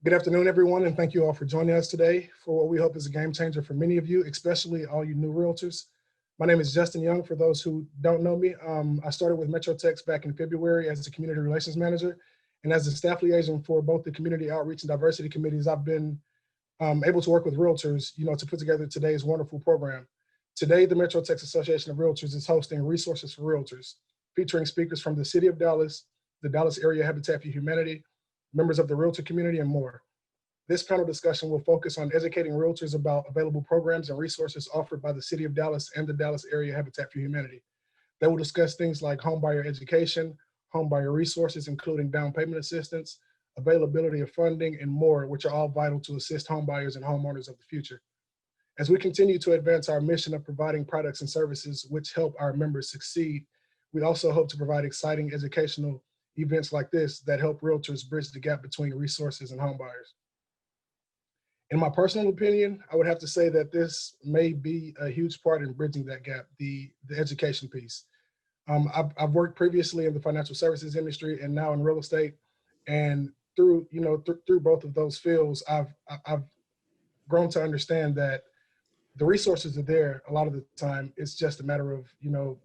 Good afternoon, everyone, and thank you all for joining us today for what we hope is a game changer for many of you, especially all you new realtors. My name is Justin Young. For those who don't know me, I started with MetroTex back in February as a community relations manager, and as a staff liaison for both the community outreach and diversity committees, I've been able to work with realtors, to put together today's wonderful program. Today, the MetroTex Association of Realtors is hosting Resources for Realtors, featuring speakers from the City of Dallas, the Dallas Area Habitat for Humanity, members of the realtor community, and more. This panel discussion will focus on educating realtors about available programs and resources offered by the City of Dallas and the Dallas Area Habitat for Humanity. They will discuss things like homebuyer education, homebuyer resources, including down payment assistance, availability of funding, and more, which are all vital to assist homebuyers and homeowners of the future. As we continue to advance our mission of providing products and services which help our members succeed, we also hope to provide exciting educational events like this that help realtors bridge the gap between resources and homebuyers. In my personal opinion, I would have to say that this may be a huge part in bridging that gap, the education piece. I've worked previously in the financial services industry and now in real estate, and through both of those fields, I've grown to understand that the resources are there a lot of the time. It's just a matter of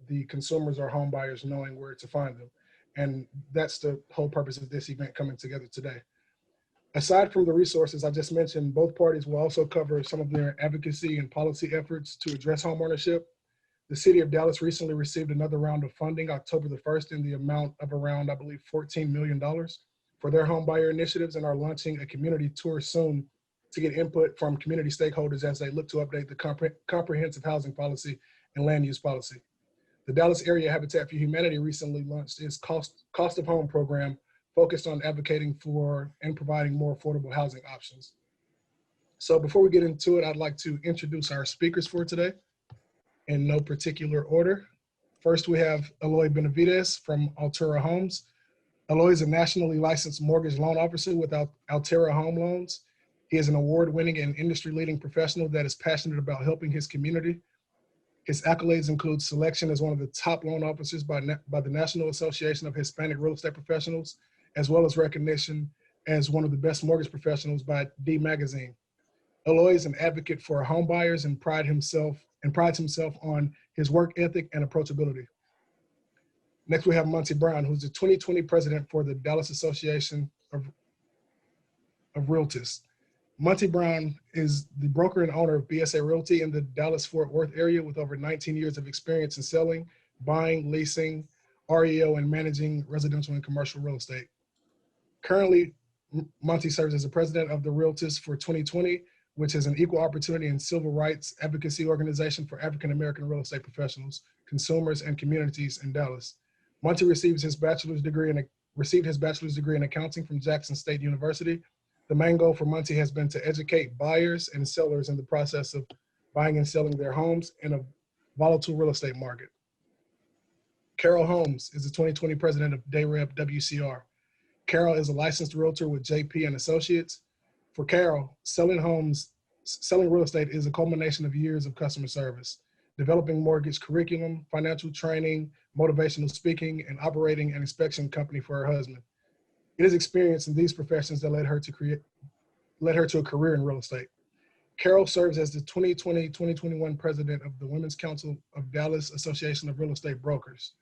the consumers or home buyers knowing where to find them. And that's the whole purpose of this event coming together today. Aside from the resources I just mentioned, both parties will also cover some of their advocacy and policy efforts to address homeownership. The City of Dallas recently received another round of funding October the 1st in the amount of around, I believe, $14 million for their homebuyer initiatives, and are launching a community tour soon to get input from community stakeholders as they look to update the comprehensive housing policy and land use policy. The Dallas Area Habitat for Humanity recently launched its cost of home program, focused on advocating for and providing more affordable housing options. So before we get into it, I'd like to introduce our speakers for today in no particular order. First, we have Eloy Benavidez from Altera Homes. Eloy is a nationally licensed mortgage loan officer with Altera Home Loans. He is an award-winning and industry-leading professional that is passionate about helping his community. His accolades include selection as one of the top loan officers by the National Association of Hispanic Real Estate Professionals, as well as recognition as one of the best mortgage professionals by D Magazine. Eloy is an advocate for home buyers and prides himself on his work ethic and approachability. Next, we have Monty Brown, who's the 2020 president for the Dallas Association of Realtors. Monty Brown is the broker and owner of BSA Realty in the Dallas-Fort Worth area with over 19 years of experience in selling, buying, leasing, REO, and managing residential and commercial real estate. Currently, Monty serves as the president of the Realtors for 2020, which is an equal opportunity and civil rights advocacy organization for African-American real estate professionals, consumers, and communities in Dallas. Monty received his bachelor's degree in accounting from Jackson State University. The main goal for Monty has been to educate buyers and sellers in the process of buying and selling their homes in a volatile real estate market. Carol Holmes is the 2020 president of DayRep WCR. Carol is a licensed realtor with JP and Associates. For Carol, selling real estate is a culmination of years of customer service, developing mortgage curriculum, financial training, motivational speaking, and operating an inspection company for her husband. It is experience in these professions that led her to a career in real estate. Carol serves as the 2020-2021 president of the Women's Council of Dallas Association of Real Estate Brokers.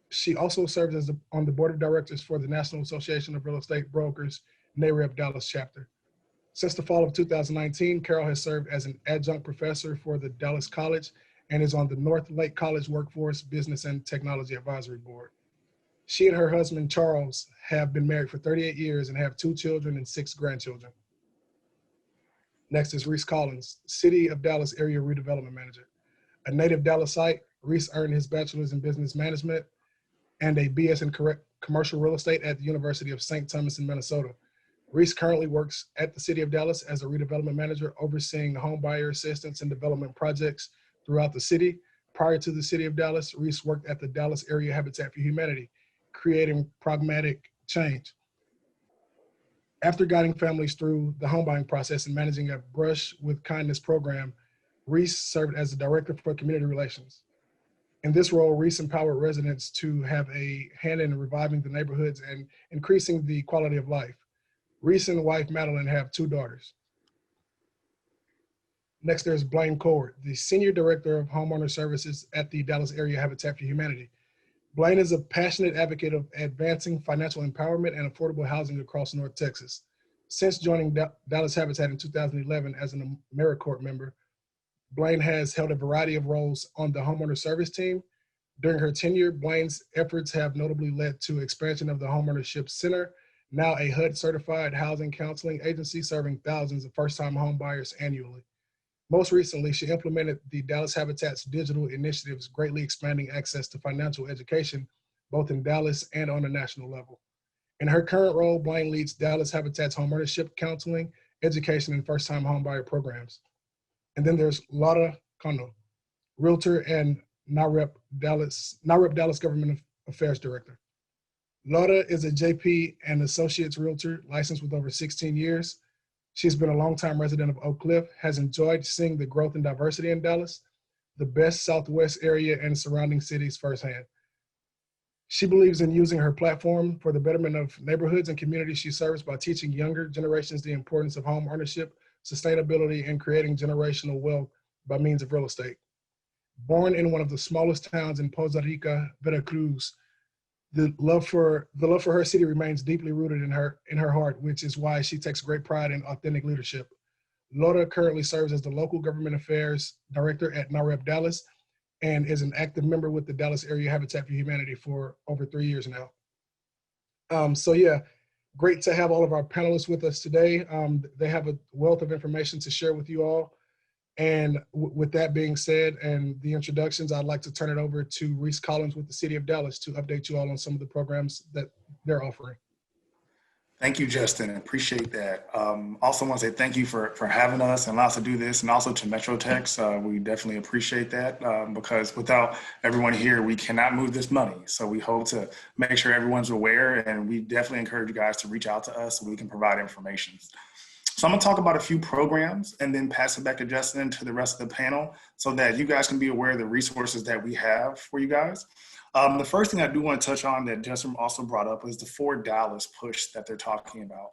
She also serves on the board of directors for the National Association of Real Estate Brokers, NAREP Dallas chapter. Since the fall of 2019, Carol has served as an adjunct professor for the Dallas College and is on the North Lake College Workforce, Business, and Technology Advisory Board. She and her husband, Charles, have been married for 38 years and have 2 children and 6 grandchildren. Next is Reese Collins, City of Dallas Area Redevelopment Manager. A native Dallasite, Reese earned his bachelor's in business management and a BS in commercial real estate at the University of St. Thomas in Minnesota. Reese currently works at the City of Dallas as a redevelopment manager, overseeing home buyer assistance and development projects throughout the city. Prior to the City of Dallas, Reese worked at the Dallas Area Habitat for Humanity, creating pragmatic change. After guiding families through the home buying process and managing a Brush with Kindness program, Reese served as the director for community relations. In this role, Reese empowered residents to have a hand in reviving the neighborhoods and increasing the quality of life. Reese and wife Madeline have 2 daughters. Next, there's Blaine Coward, the Senior Director of Homeowner Services at the Dallas Area Habitat for Humanity. Blaine is a passionate advocate of advancing financial empowerment and affordable housing across North Texas. Since joining Dallas Habitat in 2011 as an AmeriCorps member, Blaine has held a variety of roles on the homeowner service team. During her tenure, Blaine's efforts have notably led to expansion of the Homeownership Center, now a HUD-certified housing counseling agency serving thousands of first-time home buyers annually. Most recently, she implemented the Dallas Habitat's digital initiatives, greatly expanding access to financial education, both in Dallas and on a national level. In her current role, Blaine leads Dallas Habitat's homeownership counseling, education, and first-time homebuyer programs. And then there's Laura Cano, Realtor and NAREP Dallas Government Affairs Director. Laura is a JP and Associates Realtor licensed with over 16 years. She's been a longtime resident of Oak Cliff, has enjoyed seeing the growth and diversity in Dallas, the best Southwest area and surrounding cities firsthand. She believes in using her platform for the betterment of neighborhoods and communities she serves by teaching younger generations the importance of home ownership, sustainability, and creating generational wealth by means of real estate. Born in one of the smallest towns in Poza Rica, Veracruz, the love for her city remains deeply rooted in her heart, which is why she takes great pride in authentic leadership. Laura currently serves as the local government affairs director at NAREP Dallas and is an active member with the Dallas Area Habitat for Humanity for over 3 years now. So yeah, great to have all of our panelists with us today. They have a wealth of information to share with you all. And with that being said, and the introductions, I'd like to turn it over to Reese Collins with the City of Dallas to update you all on some of the programs that they're offering. Thank you, Justin. I appreciate that. Also want to say thank you for having us and allow us to do this, and also to MetroTex. We definitely appreciate that because without everyone here, we cannot move this money. So we hope to make sure everyone's aware, and we definitely encourage you guys to reach out to us so we can provide information. So I'm gonna talk about a few programs and then pass it back to Justin and to the rest of the panel so that you guys can be aware of the resources that we have for you guys. The first thing I do want to touch on that Justin also brought up is the For Dallas push that they're talking about.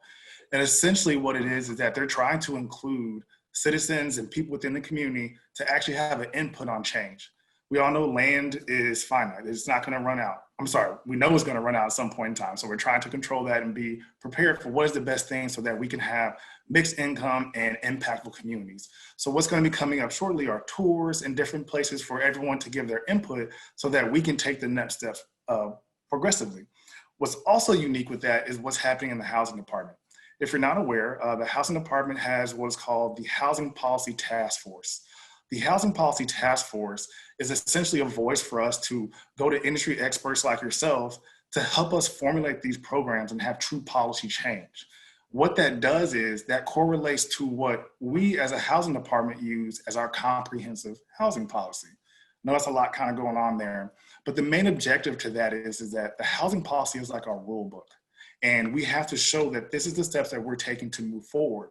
And essentially what it is that they're trying to include citizens and people within the community to actually have an input on change. We all know land is finite. It's not going to run out. I'm sorry, we know it's going to run out at some point in time. So we're trying to control that and be prepared for what is the best thing so that we can have mixed income and impactful communities. So what's going to be coming up shortly are tours in different places for everyone to give their input so that we can take the next steps progressively. What's also unique with that is what's happening in the housing department. If you're not aware, the housing department has what is called the Housing Policy Task Force. The Housing Policy Task Force is essentially a voice for us to go to industry experts like yourself to help us formulate these programs and have true policy change. What that does is that correlates to what we as a housing department use as our comprehensive housing policy. Now that's a lot kind of going on there, but the main objective to that is that the housing policy is like our rule book. And we have to show that this is the steps that we're taking to move forward.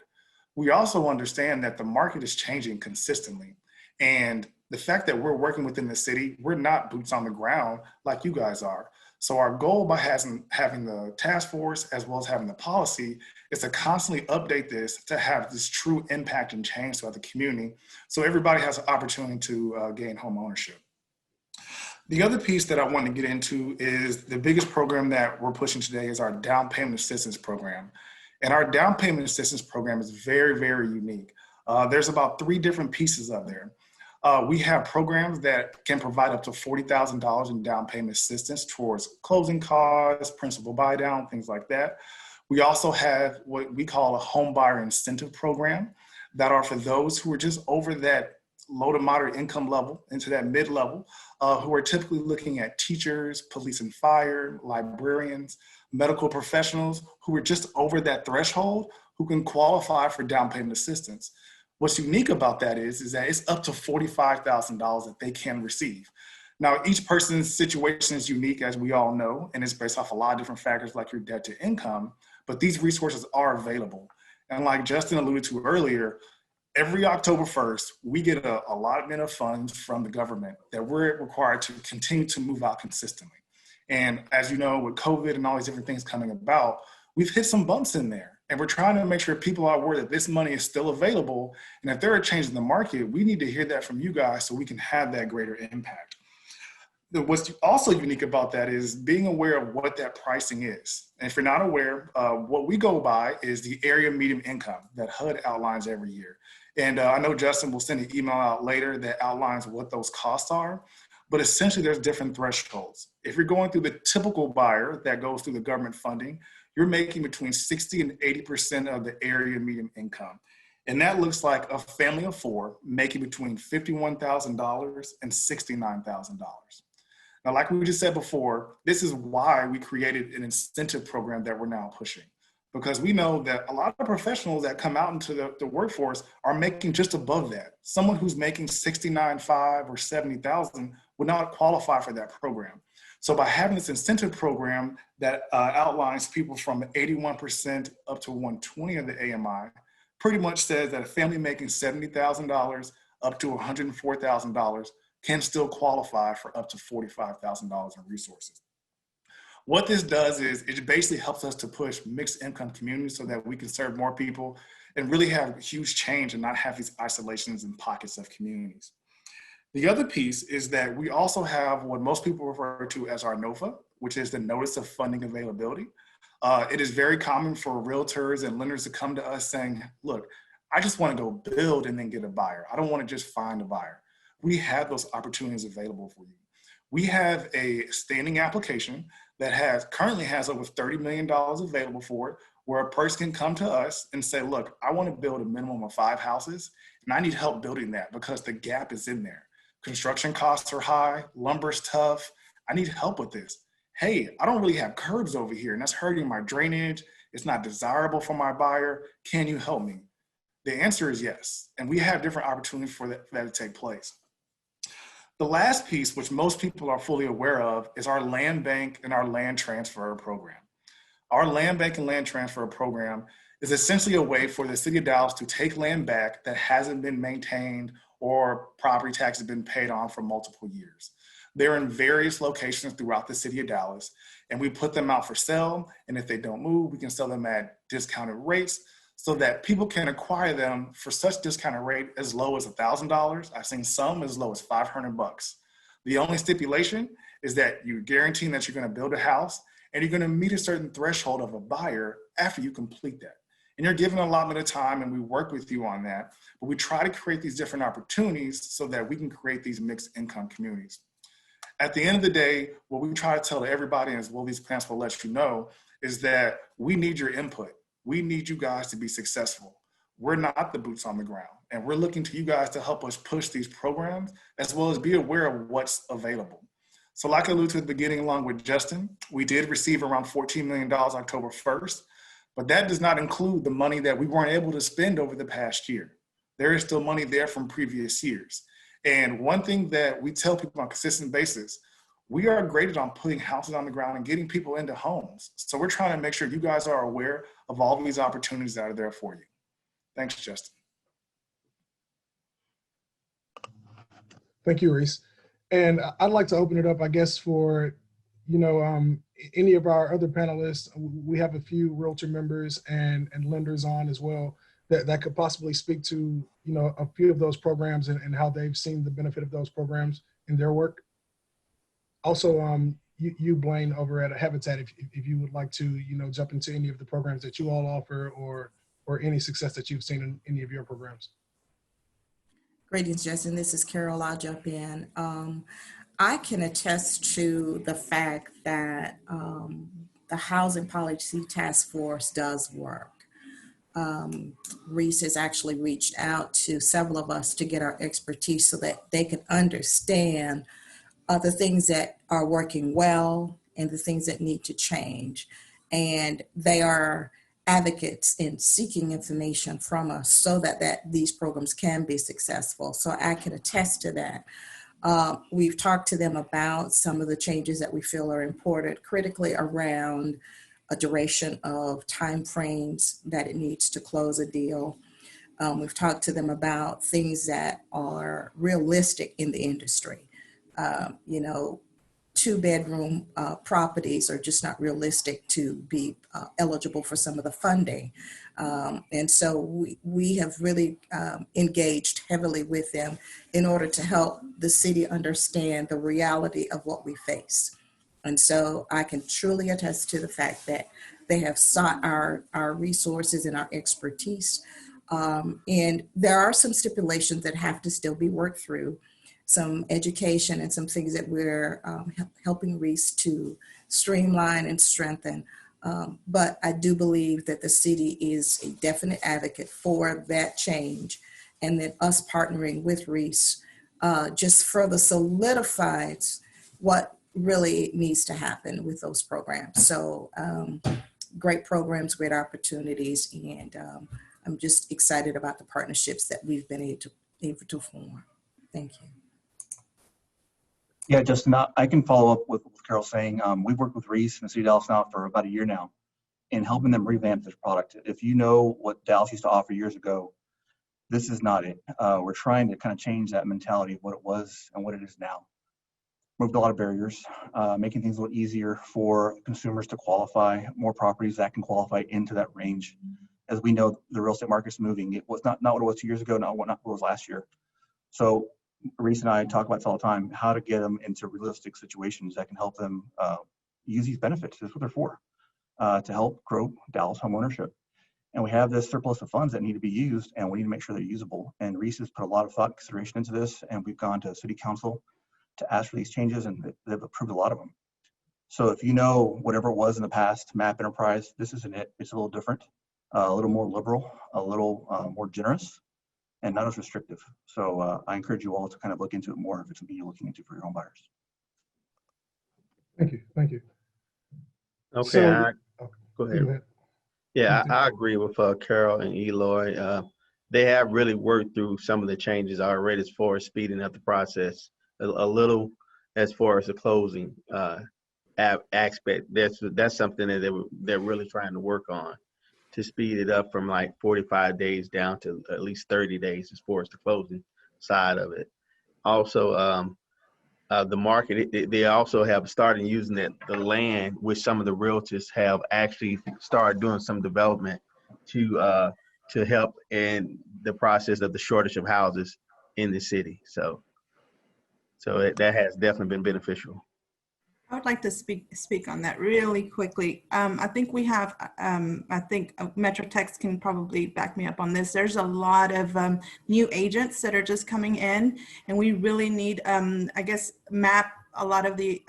We also understand that the market is changing consistently. And the fact that we're working within the city, we're not boots on the ground like you guys are. So our goal by having the task force as well as having the policy is to constantly update this to have this true impact and change throughout the community so everybody has an opportunity to gain home ownership. The other piece that I want to get into is the biggest program that we're pushing today is our down payment assistance program. And our down payment assistance program is very, very unique. There's about 3 different pieces of there. We have programs that can provide up to $40,000 in down payment assistance towards closing costs, principal buy down, things like that. We also have what we call a home buyer incentive program that are for those who are just over that low to moderate income level into that mid level, who are typically looking at teachers, police and fire, librarians, medical professionals who are just over that threshold who can qualify for down payment assistance. What's unique about that is that it's up to $45,000 that they can receive. Now, each person's situation is unique, as we all know, and it's based off a lot of different factors like your debt to income, but these resources are available. And like Justin alluded to earlier, every October 1st, we get a allotment of funds from the government that we're required to continue to move out consistently. And as you know, with COVID and all these different things coming about, we've hit some bumps in there. And we're trying to make sure people are aware that this money is still available. And if there are changes in the market, we need to hear that from you guys so we can have that greater impact. What's also unique about that is being aware of what that pricing is. And if you're not aware, what we go by is the area median income that HUD outlines every year. And I know Justin will send an email out later that outlines what those costs are, but essentially there's different thresholds. If you're going through the typical buyer that goes through the government funding, you're making between 60 and 80% of the area median income. And that looks like a family of four making between $51,000 and $69,000. Now, like we just said before, this is why we created an incentive program that we're now pushing, because we know that a lot of professionals that come out into the workforce are making just above that. Someone who's making $69,500 or $70,000 would not qualify for that program. So by having this incentive program that outlines people from 81% up to 120 of the AMI, pretty much says that a family making $70,000 up to $104,000 can still qualify for up to $45,000 in resources. What this does is it basically helps us to push mixed income communities so that we can serve more people and really have huge change and not have these isolations and pockets of communities. The other piece is that we also have what most people refer to as our NOFA, which is the Notice of Funding Availability. It is very common for realtors and lenders to come to us saying, look, I just want to go build and then get a buyer. I don't want to just find a buyer. We have those opportunities available for you. We have a standing application that currently has over $30 million available for it, where a person can come to us and say, look, I want to build a minimum of 5 houses, and I need help building that because the gap is in there. Construction costs are high, lumber's tough. I need help with this. Hey, I don't really have curbs over here, and that's hurting my drainage. It's not desirable for my buyer. Can you help me? The answer is yes, and we have different opportunities for that to take place. The last piece, which most people are fully aware of, is our land bank and our land transfer program. Our land bank and land transfer program is essentially a way for the city of Dallas to take land back that hasn't been maintained or property tax has been paid on for multiple years. They're in various locations throughout the city of Dallas, and we put them out for sale. And if they don't move, we can sell them at discounted rates so that people can acquire them for such discounted rate as low as $1,000. I've seen some as low as $500. The only stipulation is that you're guaranteeing that you're going to build a house and you're going to meet a certain threshold of a buyer after you complete that. And you're given an allotment of time, and we work with you on that. But we try to create these different opportunities so that we can create these mixed income communities. At the end of the day, what we try to tell to everybody, and as well these plans will let you know, is that we need your input. We need you guys to be successful. We're not the boots on the ground, and we're looking to you guys to help us push these programs as well as be aware of what's available. So like I alluded to at the beginning along with Justin, we did receive around $14 million October 1st, but that does not include the money that we weren't able to spend over the past year. There is still money there from previous years. And one thing that we tell people on a consistent basis, we are graded on putting houses on the ground and getting people into homes. So we're trying to make sure you guys are aware of all these opportunities that are there for you. Thanks, Justin. Thank you, Reese. And I'd like to open it up, I guess, for, any of our other panelists. We have a few realtor members and lenders on as well that could possibly speak to, a few of those programs and how they've seen the benefit of those programs in their work. Also, you, Blaine, over at Habitat, if you would like to, jump into any of the programs that you all offer or any success that you've seen in any of your programs. Greetings, Justin. This is Carol. I'll jump in. I can attest to the fact that the Housing Policy Task Force does work. Reese has actually reached out to several of us to get our expertise so that they can understand the things that are working well and the things that need to change. And they are advocates in seeking information from us so that these programs can be successful. So I can attest to that. We've talked to them about some of the changes that we feel are important, critically around a duration of timeframes that it needs to close a deal. We've talked to them about things that are realistic in the industry. two-bedroom properties are just not realistic to be eligible for some of the funding. And so we have really engaged heavily with them in order to help the city understand the reality of what we face. And so I can truly attest to the fact that they have sought our resources and our expertise. And there are some stipulations that have to still be worked through, some education and some things that we're helping Reese to streamline and strengthen. But I do believe that the city is a definite advocate for that change, and that us partnering with Reese just further solidifies what really needs to happen with those programs. So great programs, great opportunities, and I'm just excited about the partnerships that we've been able to form. Thank you. Yeah, Justin, I can follow up with what Carol's saying. We've worked with Reese and the City of Dallas now for about a year now in helping them revamp this product. If you know what Dallas used to offer years ago, this is not it. We're trying to kind of change that mentality of what it was and what it is now. Moved a lot of barriers, making things a little easier for consumers to qualify, more properties that can qualify into that range. As we know, the real estate market's moving. It was not what it was 2 years ago, not what it was last year. So Reese and I talk about this all the time, how to get them into realistic situations that can help them use these benefits. That's what they're for, to help grow Dallas homeownership. And we have this surplus of funds that need to be used, and we need to make sure they're usable. And Reese has put a lot of thought and consideration into this, and we've gone to City Council to ask for these changes, and they've approved a lot of them. So if you know whatever it was in the past, MAP Enterprise, this isn't it. It's a little different, a little more liberal, a little more generous, and not as restrictive. So I encourage you all to kind of look into it more if it's something you're looking into for your home buyers. Thank you. Thank you. Okay, So, go ahead. Yeah, I agree with Carol and Eloy. They have really worked through some of the changes already as far as speeding up the process a little, as far as the closing aspect. That's something that they're really trying to work on, to speed it up from like 45 days down to at least 30 days as far as the closing side of it. Also, the market, they also have started using the land, which some of the realtors have actually started doing some development to help in the process of the shortage of houses in the city. So that has definitely been beneficial. I would like to speak on that really quickly. I think we have, I think MetroTex can probably back me up on this. There's a lot of new agents that are just coming in, and we really need, I guess, map a lot of the,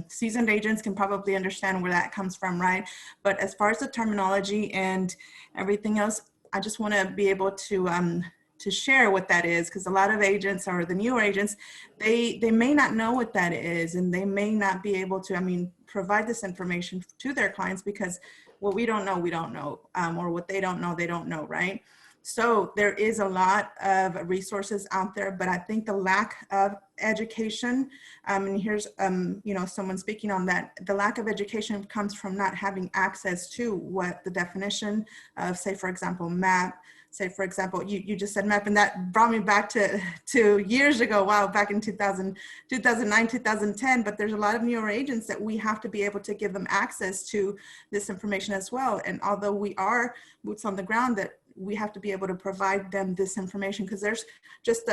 seasoned agents can probably understand where that comes from, right? But as far as the terminology and everything else, I just want to be able to share what that is, because a lot of agents, or the newer agents, they may not know what that is, and they may not be able to, provide this information to their clients, because what we don't know, or what they don't know, right? So there is a lot of resources out there, but I think the lack of education, and here's, someone speaking on that, the lack of education comes from not having access to what the definition of, say, for example, MAP, say, for example, you just said MAP, and that brought me back to years ago, wow, back in 2009, 2010, but there's a lot of newer agents that we have to be able to give them access to this information as well. And although we are boots on the ground, that we have to be able to provide them this information, because there's just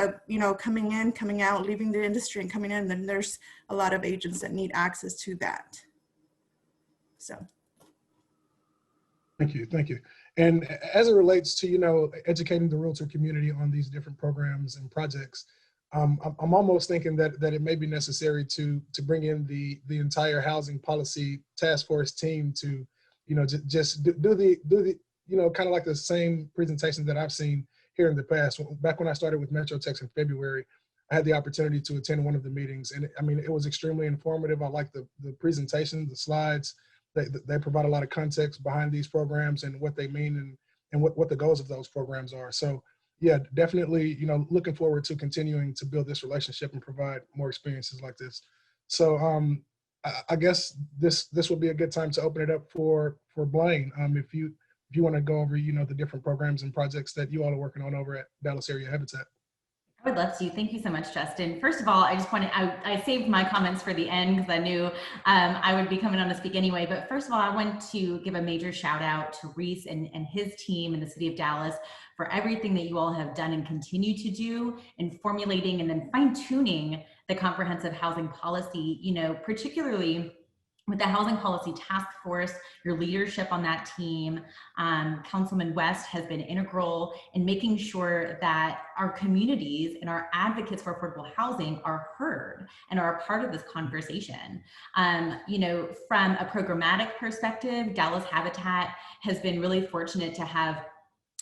coming in, coming out, leaving the industry and coming in, and then there's a lot of agents that need access to that. So. Thank you. Thank you. And as it relates to, educating the realtor community on these different programs and projects, I'm almost thinking that it may be necessary to bring in the entire housing policy task force team to, just do the kind of like the same presentation that I've seen here in the past. Back when I started with MetroTex in February, I had the opportunity to attend one of the meetings, and it was extremely informative. I liked the presentation, the slides. They provide a lot of context behind these programs and what they mean and what the goals of those programs are. So yeah, definitely, looking forward to continuing to build this relationship and provide more experiences like this. So I guess this would be a good time to open it up for Blaine. If you want to go over, the different programs and projects that you all are working on over at Dallas Area Habitat. I would love to. Thank you so much, Justin. First of all, I just wanted, I saved my comments for the end because I knew I would be coming on to speak anyway. But first of all, I want to give a major shout out to Reese and his team in the city of Dallas for everything that you all have done and continue to do in formulating and then fine tuning the comprehensive housing policy, you know, particularly with the Housing Policy Task Force, your leadership on that team, Councilman West has been integral in making sure that our communities and our advocates for affordable housing are heard and are a part of this conversation. You know, from a programmatic perspective, Dallas Habitat has been really fortunate to have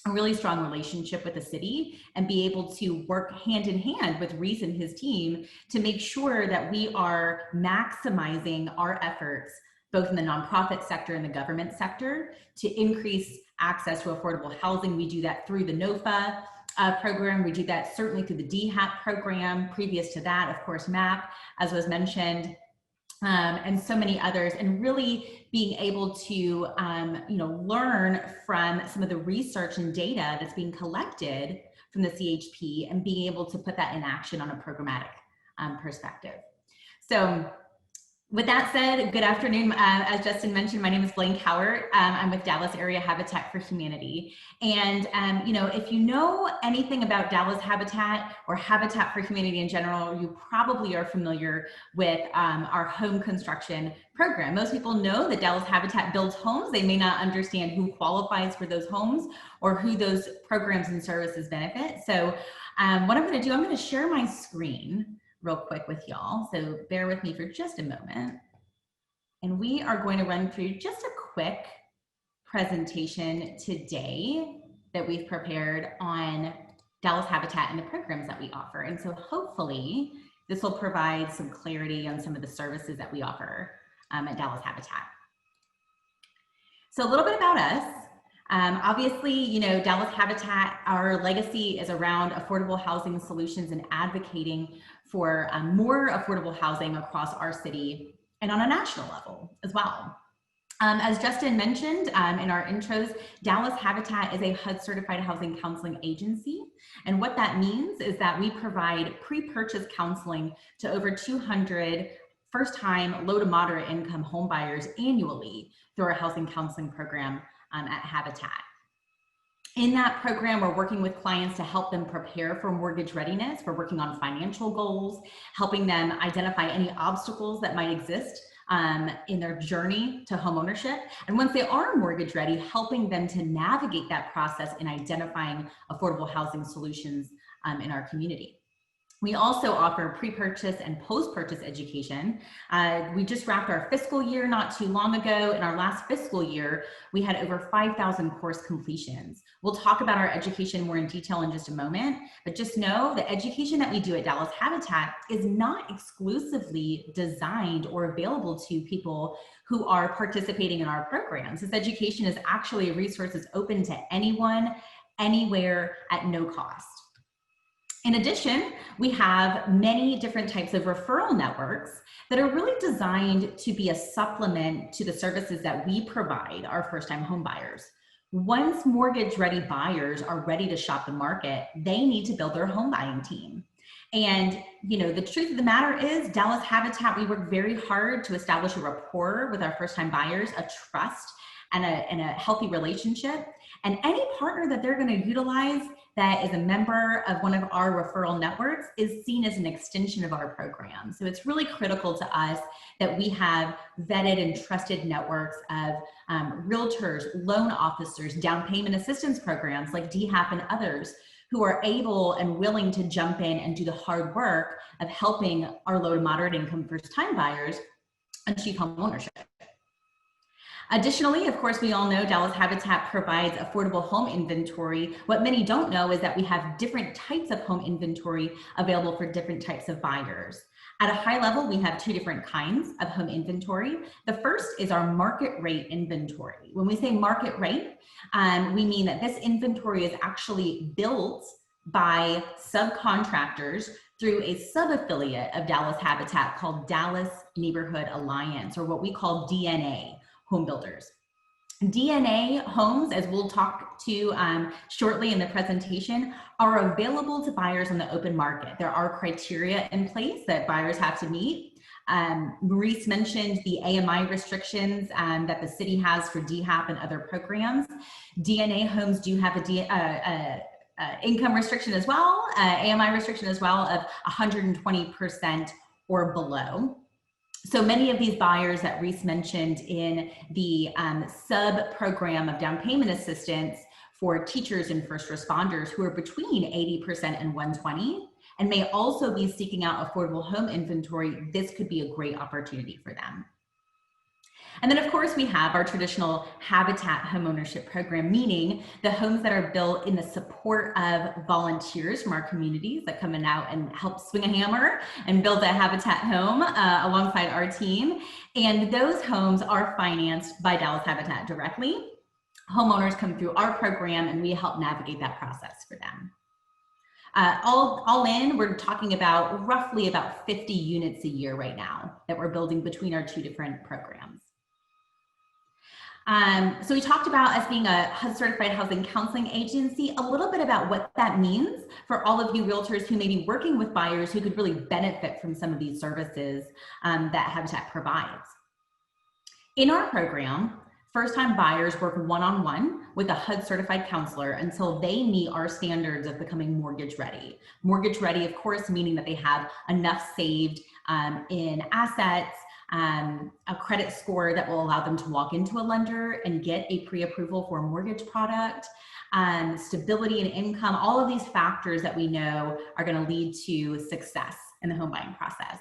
a really strong relationship with the city and be able to work hand in hand with Reese and his team to make sure that we are maximizing our efforts, both in the nonprofit sector and the government sector, to increase access to affordable housing. We do that through the NOFA program. We do that certainly through the DHAP program. Previous to that, of course, MAP, as was mentioned, and so many others, and really being able to you know, learn from some of the research and data that's being collected from the CHP and being able to put that in action on a programmatic perspective. So with that said, good afternoon. As Justin mentioned, my name is Blaine Cowart. I'm with Dallas Area Habitat for Humanity. And you know, if you know anything about Dallas Habitat or Habitat for Humanity in general, you probably are familiar with our home construction program. Most people know that Dallas Habitat builds homes. They may not understand who qualifies for those homes or who those programs and services benefit. So what I'm going to do, I'm going to share my screen real quick with y'all. So bear with me for just a moment. And we are going to run through just a quick presentation today that we've prepared on Dallas Habitat and the programs that we offer. And so hopefully this will provide some clarity on some of the services that we offer at Dallas Habitat. So a little bit about us. Obviously, you know, Dallas Habitat, our legacy is around affordable housing solutions and advocating for more affordable housing across our city and on a national level as well. As Justin mentioned in our intros, Dallas Habitat is a HUD certified housing counseling agency. And what that means is that we provide pre-purchase counseling to over 200 first-time low to moderate income home buyers annually through our housing counseling program at Habitat. In that program, we're working with clients to help them prepare for mortgage readiness. We're working on financial goals, helping them identify any obstacles that might exist in their journey to homeownership. And once they are mortgage ready, helping them to navigate that process in identifying affordable housing solutions in our community. We also offer pre-purchase and post-purchase education. We just wrapped our fiscal year not too long ago. In our last fiscal year, we had over 5,000 course completions. We'll talk about our education more in detail in just a moment, but just know the education that we do at Dallas Habitat is not exclusively designed or available to people who are participating in our programs. This education is actually a resource that's open to anyone, anywhere, at no cost. In addition, we have many different types of referral networks that are really designed to be a supplement to the services that we provide our first-time home buyers. Once mortgage-ready buyers are ready to shop the market, they need to build their home buying team. And you know, the truth of the matter is, Dallas Habitat, we work very hard to establish a rapport with our first-time buyers, a trust and a healthy relationship. And any partner that they're going to utilize that is a member of one of our referral networks is seen as an extension of our program. So it's really critical to us that we have vetted and trusted networks of realtors, loan officers, down payment assistance programs like DHAP and others who are able and willing to jump in and do the hard work of helping our low to moderate income first-time buyers achieve home ownership. Additionally, of course, we all know Dallas Habitat provides affordable home inventory. What many don't know is that we have different types of home inventory available for different types of buyers. At a high level, we have two different kinds of home inventory. The first is our market rate inventory. When we say market rate, we mean that this inventory is actually built by subcontractors through a sub-affiliate of Dallas Habitat called Dallas Neighborhood Alliance, or what we call DNA. Home builders. DNA homes, as we'll talk to shortly in the presentation, are available to buyers on the open market. There are criteria in place that buyers have to meet. Reese mentioned the AMI restrictions that the city has for DHAP and other programs. DNA homes do have a income restriction as well, AMI restriction as well of 120% or below. So many of these buyers that Reese mentioned in the sub-program of down payment assistance for teachers and first responders who are between 80% and 120 and may also be seeking out affordable home inventory, this could be a great opportunity for them. And then of course we have our traditional habitat homeownership program, meaning the homes that are built in the support of volunteers from our communities that come in out and help swing a hammer and build a habitat home alongside our team. And those homes are financed by Dallas Habitat directly. Homeowners come through our program and we help navigate that process for them. All in, we're talking about roughly about 50 units a year right now that we're building between our two different programs. So we talked about us being a HUD certified housing counseling agency, a little bit about what that means for all of you realtors who may be working with buyers who could really benefit from some of these services that Habitat provides. In our program, first-time buyers work one-on-one with a HUD certified counselor until they meet our standards of becoming mortgage ready. Mortgage ready, of course, meaning that they have enough saved in assets, a credit score that will allow them to walk into a lender and get a pre-approval for a mortgage product, stability and income, all of these factors that we know are going to lead to success in the home buying process.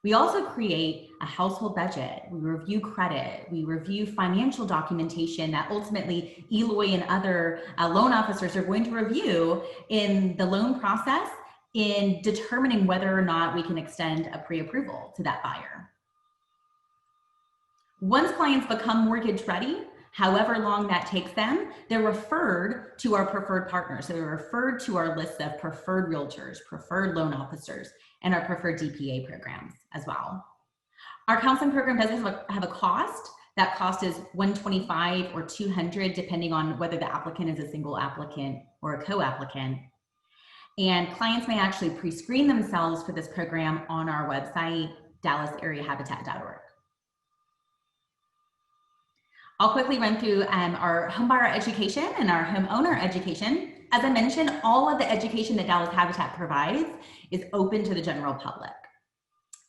We also create a household budget, we review credit, we review financial documentation that ultimately Eloy and other loan officers are going to review in the loan process in determining whether or not we can extend a pre-approval to that buyer. Once clients become mortgage ready, however long that takes them, they're referred to our preferred partners. So they're referred to our list of preferred realtors, preferred loan officers, and our preferred DPA programs as well. Our counseling program does have a cost. That cost is $125 or $200, depending on whether the applicant is a single applicant or a co-applicant. And clients may actually pre-screen themselves for this program on our website, dallasareahabitat.org. I'll quickly run through our homebuyer education and our homeowner education. As I mentioned, all of the education that Dallas Habitat provides is open to the general public.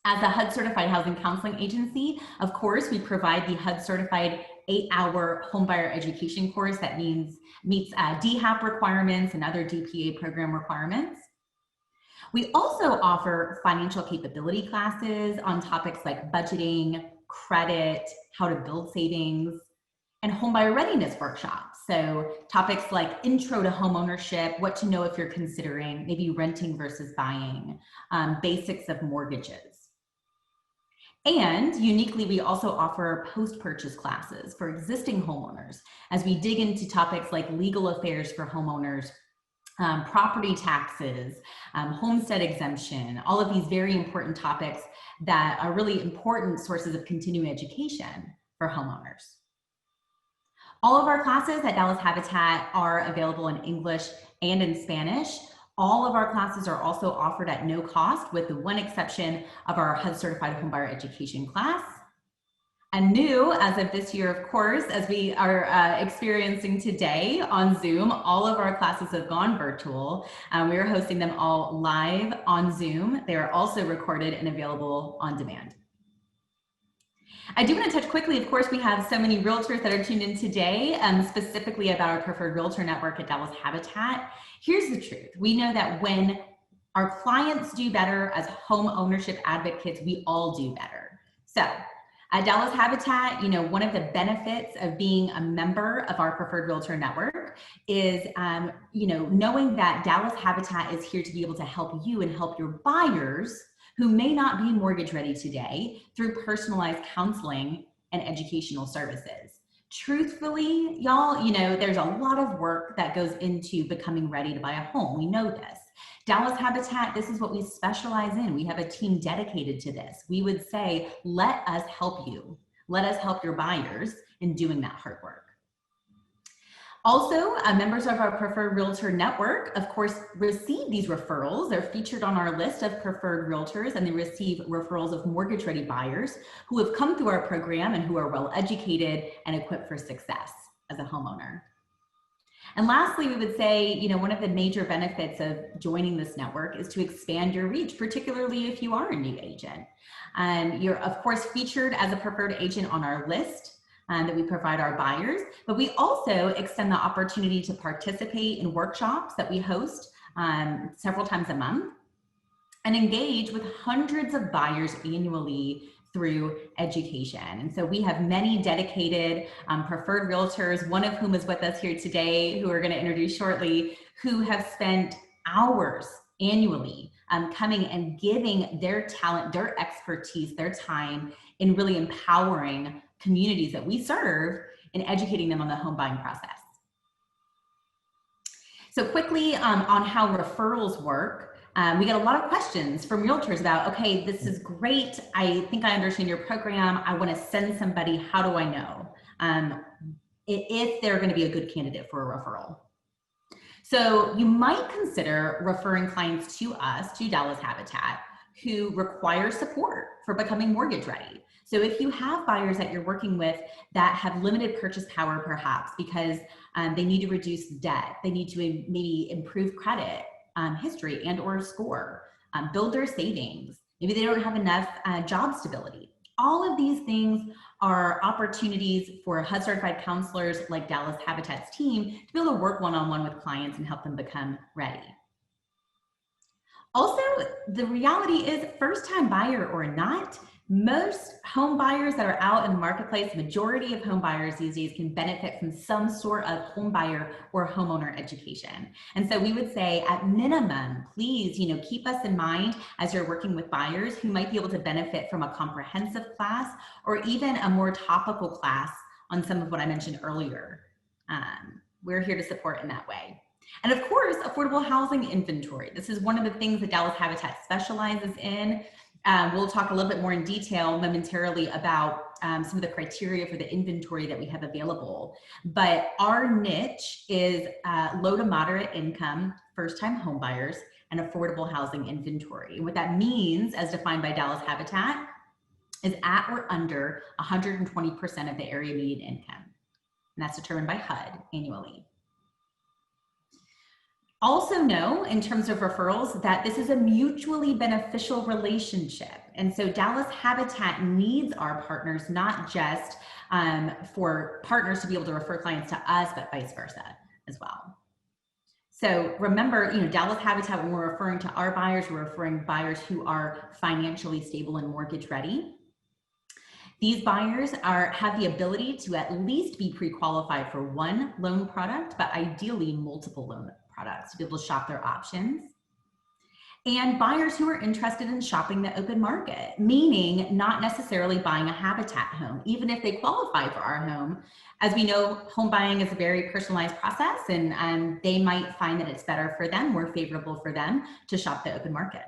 As a HUD certified housing counseling agency, of course, we provide the HUD certified 8-hour homebuyer education course that meets DHAP requirements and other DPA program requirements. We also offer financial capability classes on topics like budgeting, credit, how to build savings, and homebuyer readiness workshops. So topics like intro to homeownership, what to know if you're considering, maybe renting versus buying, basics of mortgages. And uniquely, we also offer post-purchase classes for existing homeowners as we dig into topics like legal affairs for homeowners, property taxes, homestead exemption, all of these very important topics that are really important sources of continuing education for homeowners. All of our classes at Dallas Habitat are available in English and in Spanish. All of our classes are also offered at no cost, with the one exception of our HUD certified homebuyer education class. And new as of this year, of course, as we are experiencing today on Zoom, all of our classes have gone virtual. We are hosting them all live on Zoom. They are also recorded and available on demand. I do want to touch quickly, of course, we have so many realtors that are tuned in today, specifically about our preferred realtor network at Dallas Habitat. Here's the truth. We know that when our clients do better as home ownership advocates, we all do better. So at Dallas Habitat, one of the benefits of being a member of our preferred realtor network is, knowing that Dallas Habitat is here to be able to help you and help your buyers who may not be mortgage ready today through personalized counseling and educational services. Truthfully, y'all, there's a lot of work that goes into becoming ready to buy a home. We know this. Dallas Habitat, this is what we specialize in. We have a team dedicated to this. We would say, let us help you. Let us help your buyers in doing that hard work. Also, members of our Preferred Realtor Network, of course, receive these referrals. They're featured on our list of preferred realtors, and they receive referrals of mortgage-ready buyers who have come through our program and who are well-educated and equipped for success as a homeowner. And lastly, we would say, you know, one of the major benefits of joining this network is to expand your reach, particularly if you are a new agent. You're, of course, featured as a preferred agent on our list that we provide our buyers, but we also extend the opportunity to participate in workshops that we host several times a month and engage with hundreds of buyers annually through education. And so we have many dedicated preferred realtors, one of whom is with us here today, who we're going to introduce shortly, who have spent hours annually coming and giving their talent, their expertise, their time in really empowering communities that we serve and educating them on the home buying process. So quickly on how referrals work, we get a lot of questions from realtors about, okay, this is great. I think I understand your program. I want to send somebody. How do I know if they're going to be a good candidate for a referral? So you might consider referring clients to us, to Dallas Habitat, who require support for becoming mortgage ready. So if you have buyers that you're working with that have limited purchase power, perhaps because they need to reduce debt, they need to maybe improve credit history and or score, build their savings, maybe they don't have enough job stability. All of these things are opportunities for HUD certified counselors like Dallas Habitat's team to be able to work one-on-one with clients and help them become ready. Also, the reality is, first-time buyer or not, most home buyers that are out in the marketplace, the majority of home buyers these days can benefit from some sort of home buyer or homeowner education. And so we would say at minimum, please, you know, keep us in mind as you're working with buyers who might be able to benefit from a comprehensive class or even a more topical class on some of what I mentioned earlier. We're here to support in that way. And of course, affordable housing inventory. This is one of the things that Dallas Habitat specializes in. We'll talk a little bit more in detail momentarily about some of the criteria for the inventory that we have available. But our niche is low to moderate income, first-time home buyers, and affordable housing inventory. And what that means, as defined by Dallas Habitat, is at or under 120% of the area median income. And that's determined by HUD annually. Also know, in terms of referrals, that this is a mutually beneficial relationship. And so Dallas Habitat needs our partners, not just for partners to be able to refer clients to us, but vice versa as well. So remember, you know, Dallas Habitat, when we're referring to our buyers, we're referring buyers who are financially stable and mortgage ready. These buyers have the ability to at least be pre-qualified for one loan product, but ideally multiple loan products to be able to shop their options. And buyers who are interested in shopping the open market, meaning not necessarily buying a Habitat home, even if they qualify for our home. As we know, home buying is a very personalized process, and they might find that it's better for them, more favorable for them to shop the open market.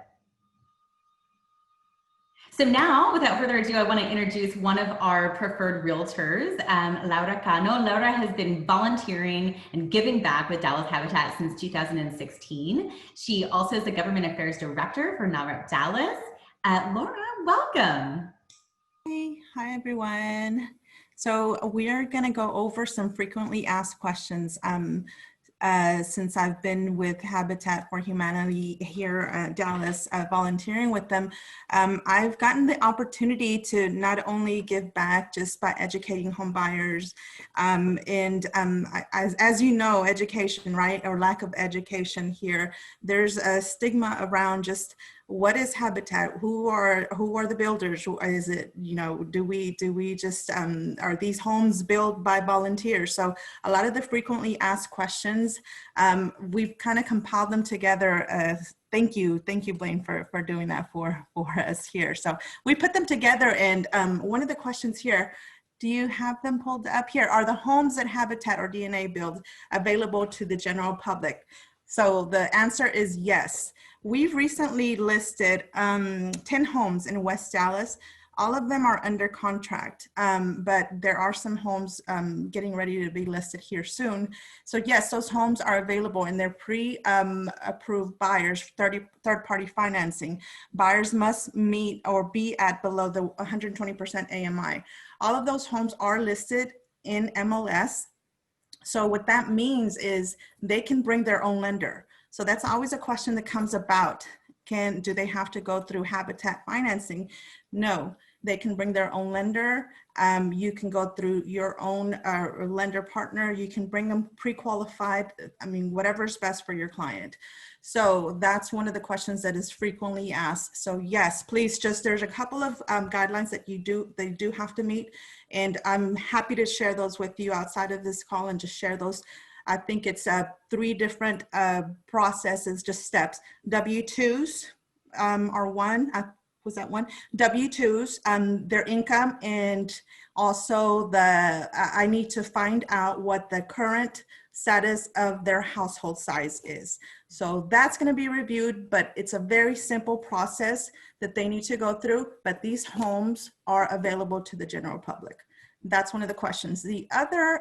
So now, without further ado, I want to introduce one of our preferred realtors, Laura Cano. Laura has been volunteering and giving back with Dallas Habitat since 2016. She also is the Government Affairs Director for NAHREP Dallas. Laura, welcome. Hey, hi everyone. So we are going to go over some frequently asked questions. Since I've been with Habitat for Humanity here at Dallas, volunteering with them, I've gotten the opportunity to not only give back just by educating home buyers, as you know, education, right, or lack of education here, there's a stigma around just what is Habitat? Who are the builders? Is it, you know, do we just, are these homes built by volunteers? So a lot of the frequently asked questions, we've kind of compiled them together. Thank you, Blaine, for doing that for us here. So we put them together, and one of the questions here, do you have them pulled up here? Are the homes that Habitat or DNA build available to the general public? So the answer is yes. We've recently listed 10 homes in West Dallas All of them are under contract, but there are some homes getting ready to be listed here soon. So yes, those homes are available and they're pre-approved buyers, third-party financing. Buyers must meet or be at below the 120% AMI. All of those homes are listed in MLS. So what that means is they can bring their own lender. So that's always a question that comes about. Do they have to go through Habitat financing? No, they can bring their own lender. You can go through your own lender partner. You can bring them pre-qualified. I mean, whatever's best for your client. So that's one of the questions that is frequently asked. So yes, please there's a couple of guidelines that they do have to meet. And I'm happy to share those with you outside of this call and just share those. I think it's 3 different processes, just steps. W-2s are one. Was that one? W-2s, their income, and also I need to find out what the current status of their household size is. So that's going to be reviewed, but it's a very simple process that they need to go through, but these homes are available to the general public. That's one of the questions. The other,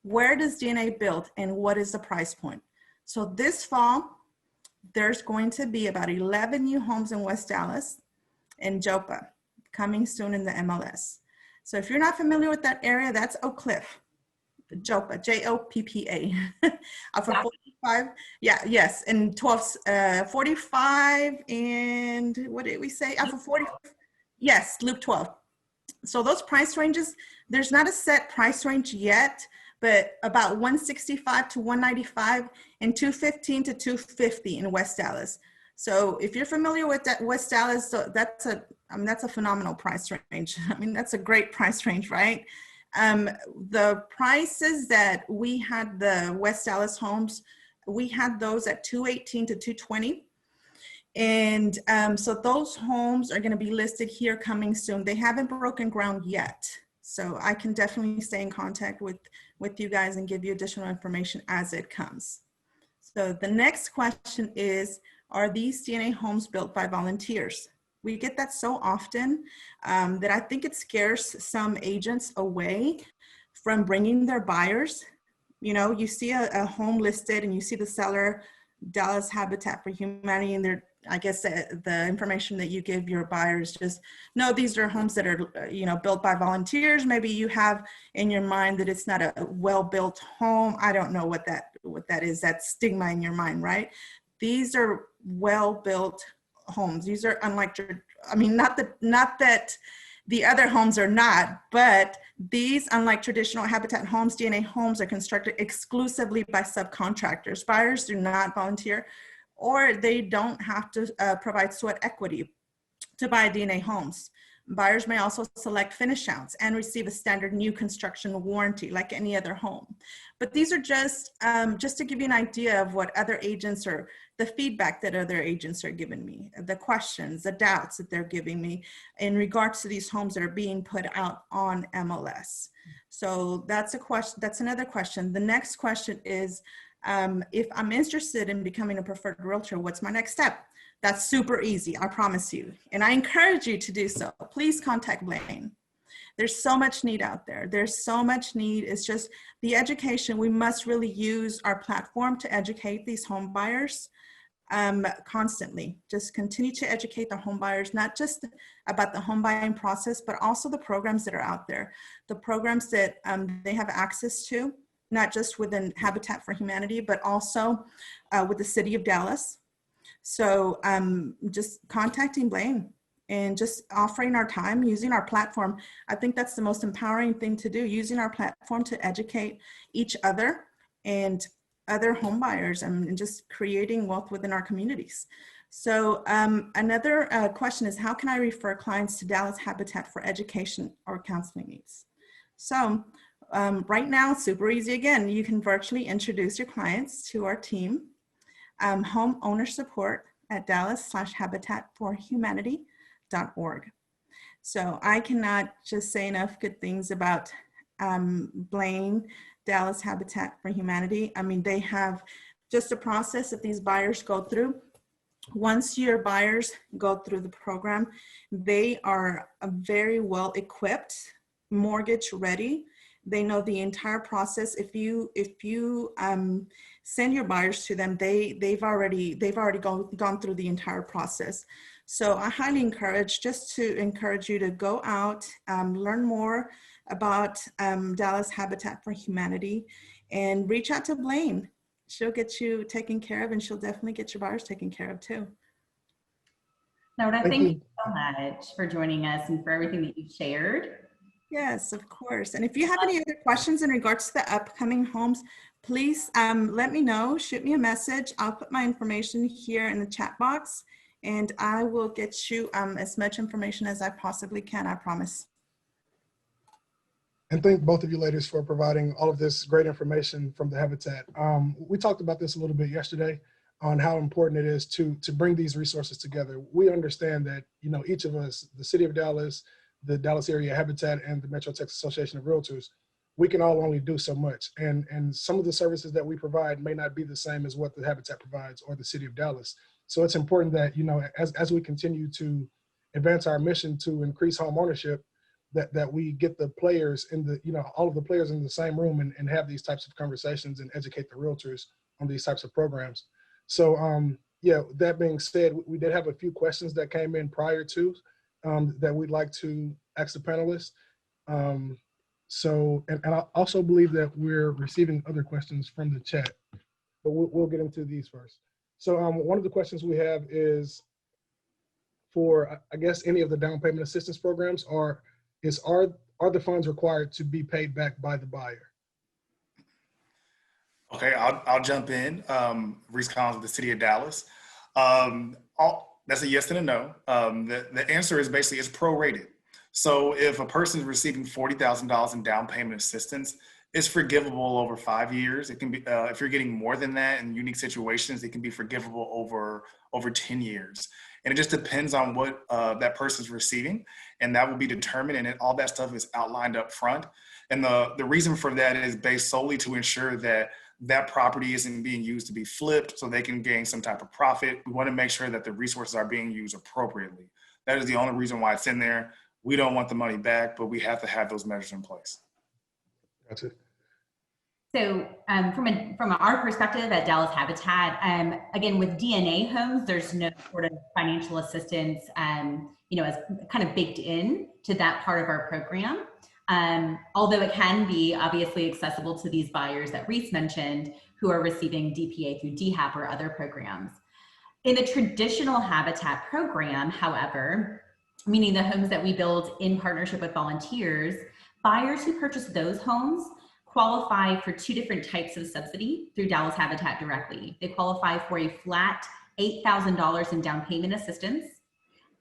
where does DNA build and what is the price point? So this fall, there's going to be about 11 new homes in West Dallas and Joppa coming soon in the MLS. So if you're not familiar with that area, that's Oak Cliff, Joppa, J-O-P-P-A. For 45, yeah, yes, and 45 and what did we say? For 40, yes, Loop 12. So those price ranges, there's not a set price range yet, but about 165 to 195 and 215 to 250 in West Dallas. So if you're familiar with that West Dallas, so that's a phenomenal price range. I mean, that's a great price range, right? The prices that we had, the West Dallas homes, we had those at 218 to 220. And so those homes are going to be listed here coming soon. They haven't broken ground yet. So I can definitely stay in contact with you guys and give you additional information as it comes. So the next question is, are these DNA homes built by volunteers? We get that so often that I think it scares some agents away from bringing their buyers. You know, you see a home listed and you see the seller, Dallas Habitat for Humanity, and I guess the information that you give your buyers, just know these are homes that are, you know, built by volunteers. Maybe you have in your mind that it's not a well-built home. I don't know what that is, that stigma in your mind, right? These are well-built homes. These are unlike, I mean, not that the other homes are not, but these, unlike traditional Habitat homes, DNA homes are constructed exclusively by subcontractors. Buyers do not volunteer, or they don't have to provide sweat equity to buy DNA homes. Buyers may also select finish outs and receive a standard new construction warranty like any other home. But these are just to give you an idea of what other agents are, the feedback that other agents are giving me, the questions, the doubts that they're giving me in regards to these homes that are being put out on MLS. So that's a question. That's another question. The next question is, if I'm interested in becoming a preferred realtor, what's my next step? That's super easy, I promise you. And I encourage you to do so. Please contact Blaine. There's so much need out there. There's so much need. It's just the education. We must really use our platform to educate these home buyers constantly. Just continue to educate the home buyers, not just about the home buying process, but also the programs that are out there, the programs that they have access to, not just within Habitat for Humanity, but also with the city of Dallas. So just contacting Blaine and just offering our time, using our platform. I think that's the most empowering thing to do, using our platform to educate each other and other home buyers and just creating wealth within our communities. So another question is, how can I refer clients to Dallas Habitat for education or counseling needs? So right now, super easy again, you can virtually introduce your clients to our team. Homeowner support at dallas/habitatforhumanity.org. So I cannot just say enough good things about Blaine, Dallas Habitat for Humanity. I mean, they have just a process that these buyers go through once your buyers go through the program, they are very well equipped, mortgage ready. They know the entire process. If you send your buyers to them, they've already gone through the entire process. So I highly encourage you to go out, learn more about Dallas Habitat for Humanity, and reach out to Blaine. She'll get you taken care of, and she'll definitely get your buyers taken care of too. Laura, thank you so much for joining us and for everything that you've shared. Yes, of course. And if you have any other questions in regards to the upcoming homes, please let me know. Shoot me a message. I'll put my information here in the chat box, and I will get you as much information as I possibly can, I promise. And thank both of you ladies for providing all of this great information from the Habitat. We talked about this a little bit yesterday on how important it is to bring these resources together. We understand that, you know, each of us, the City of Dallas, the Dallas Area Habitat, and the MetroTex Association of Realtors, we can all only do so much. And some of the services that we provide may not be the same as what the Habitat provides or the City of Dallas. So it's important that, you know, as we continue to advance our mission to increase home ownership, that we get the players in the, you know, all of the players in the same room and have these types of conversations and educate the realtors on these types of programs. So yeah, that being said, we did have a few questions that came in prior to that we'd like to ask the panelists. So, and I also believe that we're receiving other questions from the chat, but we'll get into these first. So one of the questions we have is for, I guess, any of the down payment assistance programs, are the funds required to be paid back by the buyer? Okay, I'll jump in. Reese Collins with the City of Dallas. That's a yes and a no. The answer is basically it's prorated. So if a person is receiving $40,000 in down payment assistance, it's forgivable over 5 years. It can be, if you're getting more than that in unique situations, it can be forgivable over 10 years. And it just depends on what that person's receiving, and that will be determined, and all that stuff is outlined up front. And the reason for that is based solely to ensure that that property isn't being used to be flipped so they can gain some type of profit. We want to make sure that the resources are being used appropriately. That is the only reason why it's in there. We don't want the money back, but we have to have those measures in place. That's it. So from our perspective at Dallas Habitat, again, with DNA homes, there's no sort of financial assistance, you know, as kind of baked in to that part of our program. Although it can be obviously accessible to these buyers that Reese mentioned who are receiving DPA through DHAP or other programs. In the traditional Habitat program, however, meaning the homes that we build in partnership with volunteers, buyers who purchase those homes qualify for two different types of subsidy through Dallas Habitat directly. They qualify for a flat $8,000 in down payment assistance.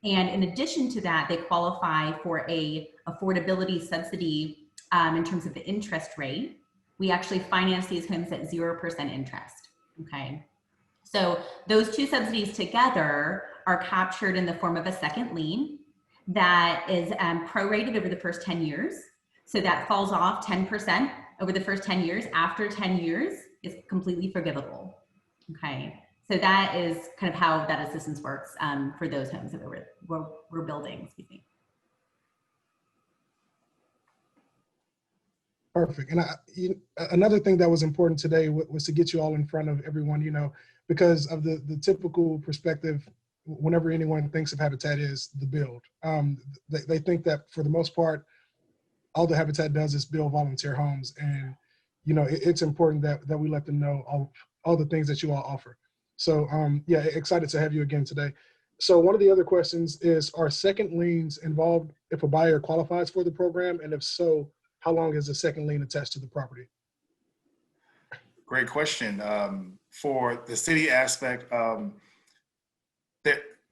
And in addition to that, they qualify for a affordability subsidy in terms of the interest rate. We actually finance these homes at 0% interest, okay? So those two subsidies together are captured in the form of a second lien that is prorated over the first 10 years. So that falls off 10% over the first 10 years. After 10 years, it's completely forgivable, okay? So that is kind of how that assistance works for those homes that we're building, excuse me. Perfect. And another thing that was important today was to get you all in front of everyone, you know, because of the typical perspective, whenever anyone thinks of Habitat is the build. They think that for the most part, all the Habitat does is build volunteer homes. And, you know, it's important that we let them know all the things that you all offer. So yeah, excited to have you again today. So one of the other questions is, are second liens involved if a buyer qualifies for the program? And if so, how long is the second lien attached to the property? Great question. For the city aspect,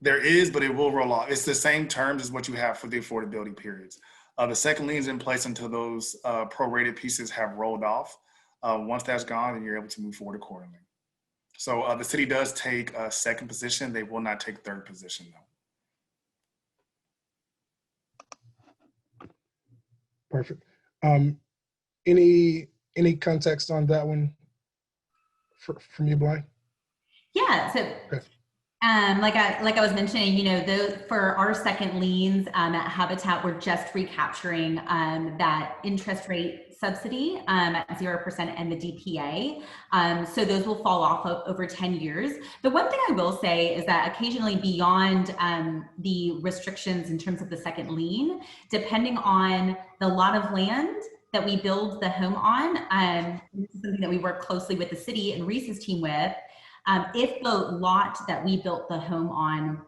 there is, but it will roll off. It's the same terms as what you have for the affordability periods. The second lien is in place until those prorated pieces have rolled off. Once that's gone, then you're able to move forward accordingly. So the city does take a second position. They will not take third position though. Perfect. Any context on that one from you, Blaine? Yeah, so okay. Like I was mentioning, you know, for our second liens at Habitat, we're just recapturing that interest rate subsidy at 0% and the DPA. So those will fall off over 10 years. The one thing I will say is that occasionally beyond the restrictions in terms of the second lien, depending on the lot of land that we build the home on, this is something that we work closely with the city and Reese's team with. If the lot that we built the home on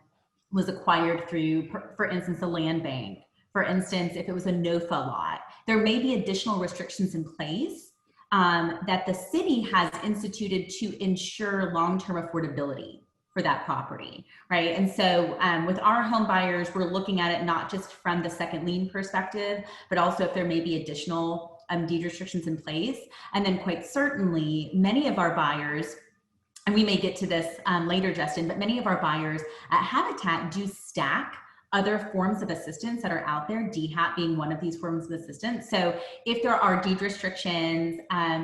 was acquired through, for instance, a land bank, for instance, if it was a NOFA lot, there may be additional restrictions in place that the city has instituted to ensure long-term affordability for that property, right? And so with our home buyers, we're looking at it not just from the second lien perspective, but also if there may be additional deed restrictions in place. And then quite certainly, many of our buyers, and we may get to this later, Justin, but many of our buyers at Habitat do stack other forms of assistance that are out there, DHAP being one of these forms of assistance. So if there are deed restrictions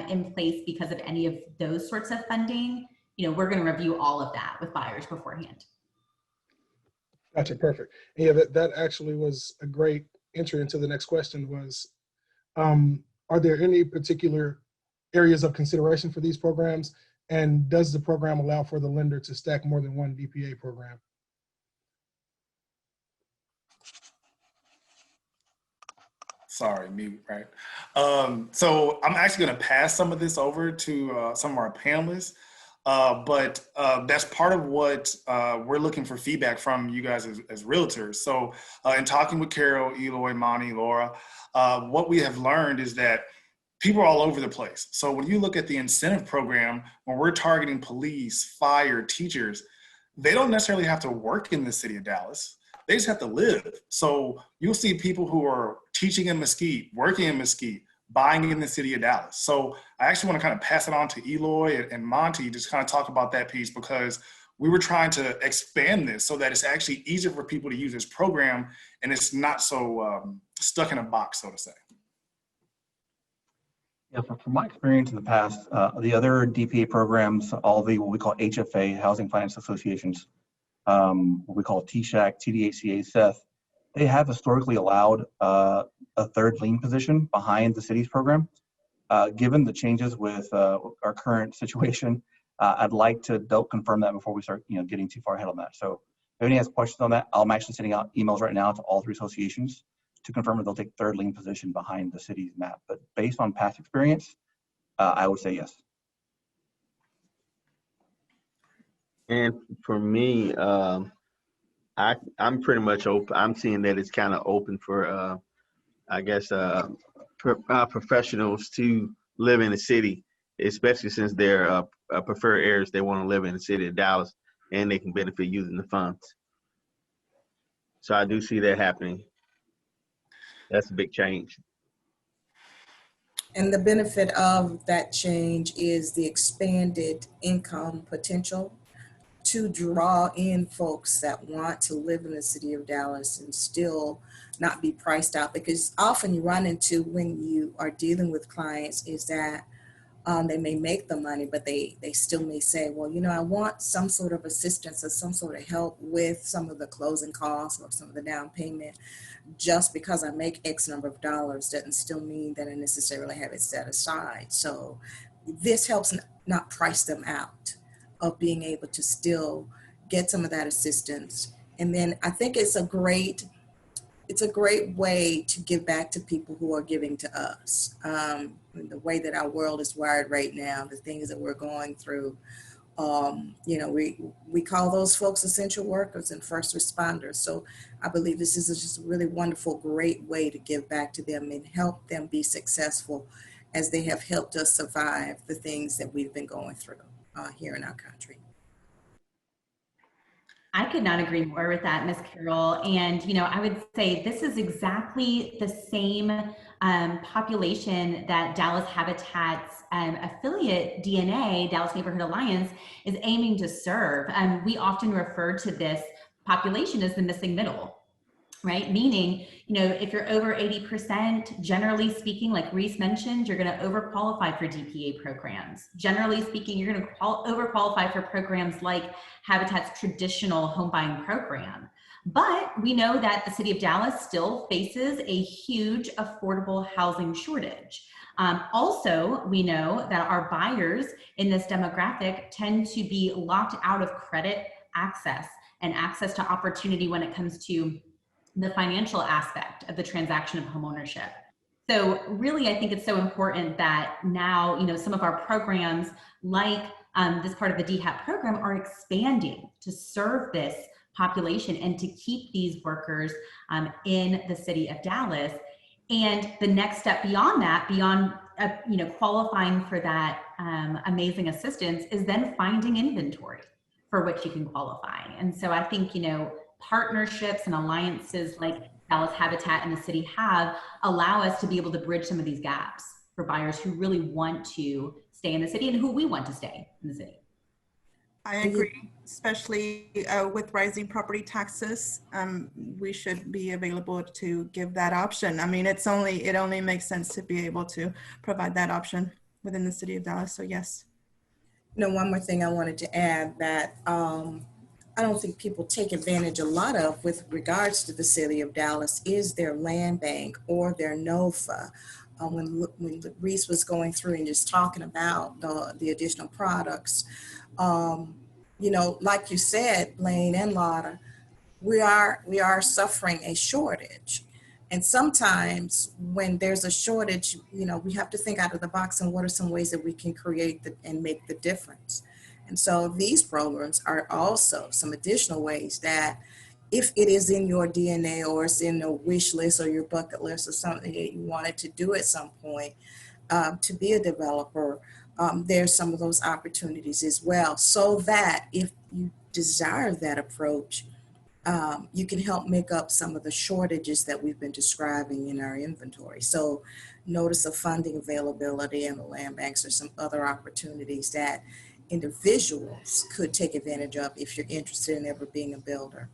in place because of any of those sorts of funding, you know, we're going to review all of that with buyers beforehand. Gotcha, perfect. And yeah, that actually was a great entry into the next question was, are there any particular areas of consideration for these programs? And does the program allow for the lender to stack more than one DPA program? Sorry, mute, right? So I'm actually going to pass some of this over to some of our panelists, but that's part of what we're looking for feedback from you guys as realtors. So in talking with Carol, Eloy, Monty, Laura, what we have learned is that people are all over the place. So when you look at the incentive program, when we're targeting police, fire, teachers, they don't necessarily have to work in the city of Dallas. They just have to live. So you'll see people who are teaching in Mesquite, working in Mesquite, buying in the city of Dallas. So I actually want to kind of pass it on to Eloy and Monty, just kind of talk about that piece, because we were trying to expand this so that it's actually easier for people to use this program and it's not so stuck in a box, so to say. Yeah, from my experience in the past, the other DPA programs, all the what we call HFA, Housing Finance Associations, what we call TSHAC, TDHCA, SETH, they have historically allowed a third lien position behind the city's program. Given the changes with our current situation, I'd like to confirm that before we start getting too far ahead on that. So if anyone has questions on that, I'm actually sending out emails right now to all three associations to confirm that they'll take third lien position behind the city's map. But based on past experience, I would say yes. And for me, I'm pretty much open. I'm seeing that it's kind of open for, I guess, professionals to live in the city, especially since they're preferred areas. They want to live in the city of Dallas, and they can benefit using the funds. So I do see that happening. That's a big change. And the benefit of that change is the expanded income potential to draw in folks that want to live in the city of Dallas and still not be priced out. Because often you run into when you are dealing with clients is that they may make the money, but they still may say, well, I want some sort of assistance or some sort of help with some of the closing costs or some of the down payment. Just because I make X number of dollars doesn't still mean that I necessarily have it set aside. So this helps not price them out of being able to still get some of that assistance. And then I think it's a great way to give back to people who are giving to us. The way that our world is wired right now, the things that we're going through, we call those folks essential workers and first responders. So I believe this is just a really wonderful, great way to give back to them and help them be successful as they have helped us survive the things that we've been going through here in our country. I could not agree more with that, Ms. Carroll. And, I would say this is exactly the same population that Dallas Habitat's affiliate DNA, Dallas Neighborhood Alliance, is aiming to serve. We often refer to this population as the missing middle. right? Meaning, you know, if you're over 80%, generally speaking, like Reese mentioned, you're going to overqualify for DPA programs. Generally speaking, you're going to overqualify for programs like Habitat's traditional home buying program. But we know that the city of Dallas still faces a huge affordable housing shortage. Also, we know that our buyers in this demographic tend to be locked out of credit access and access to opportunity when it comes to the financial aspect of the transaction of homeownership. So really, I think it's so important that now, you know, some of our programs like this part of the DHAP program are expanding to serve this population and to keep these workers in the city of Dallas. And the next step beyond that, beyond you know, qualifying for that amazing assistance, is then finding inventory for which you can qualify. And so I think, you know, partnerships and alliances like Dallas Habitat and the city have allow us to be able to bridge some of these gaps for buyers who really want to stay in the city and who we want to stay in the city. I agree, especially with rising property taxes. We should be available to give that option. I mean, it only makes sense to be able to provide that option within the city of Dallas. So yes. You know, one more thing I wanted to add that I don't think people take advantage a lot of with regards to the city of Dallas is their land bank or their NOFA. When Reese was going through and just talking about the additional products, you know, like you said, Blaine and Lotta, we are suffering a shortage. And sometimes when there's a shortage, you know, we have to think out of the box and what are some ways that we can create and make the difference. And so these programs are also some additional ways that if it is in your DNA or it's in a wish list or your bucket list or something that you wanted to do at some point to be a developer, there's some of those opportunities as well. So that if you desire that approach, you can help make up some of the shortages that we've been describing in our inventory. So notice of funding availability and the land banks or some other opportunities that individuals could take advantage of if you're interested in ever being a builder.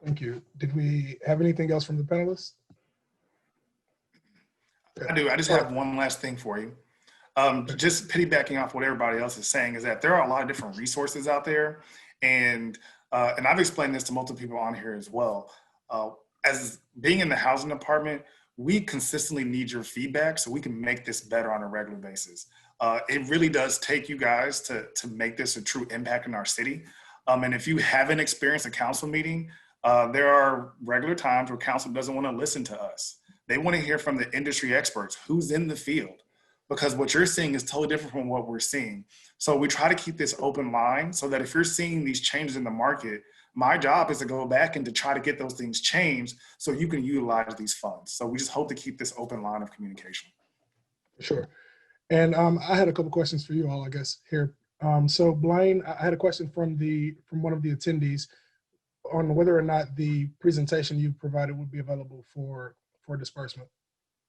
Thank you. Did we have anything else from the panelists? I do. I just have one last thing for you. Just piggybacking off what everybody else is saying is that there are a lot of different resources out there. And I've explained this to multiple people on here as well. As being in the housing department, we consistently need your feedback so we can make this better on a regular basis. It really does take you guys to make this a true impact in our city. And if you haven't experienced a council meeting, there are regular times where council doesn't want to listen to us. They want to hear from the industry experts who's in the field, because what you're seeing is totally different from what we're seeing. So we try to keep this open mind so that if you're seeing these changes in the market, my job is to go back and to try to get those things changed so you can utilize these funds. So we just hope to keep this open line of communication. Sure. And I had a couple questions for you all, I guess, here. So Blaine, I had a question from one of the attendees on whether or not the presentation you provided would be available for disbursement.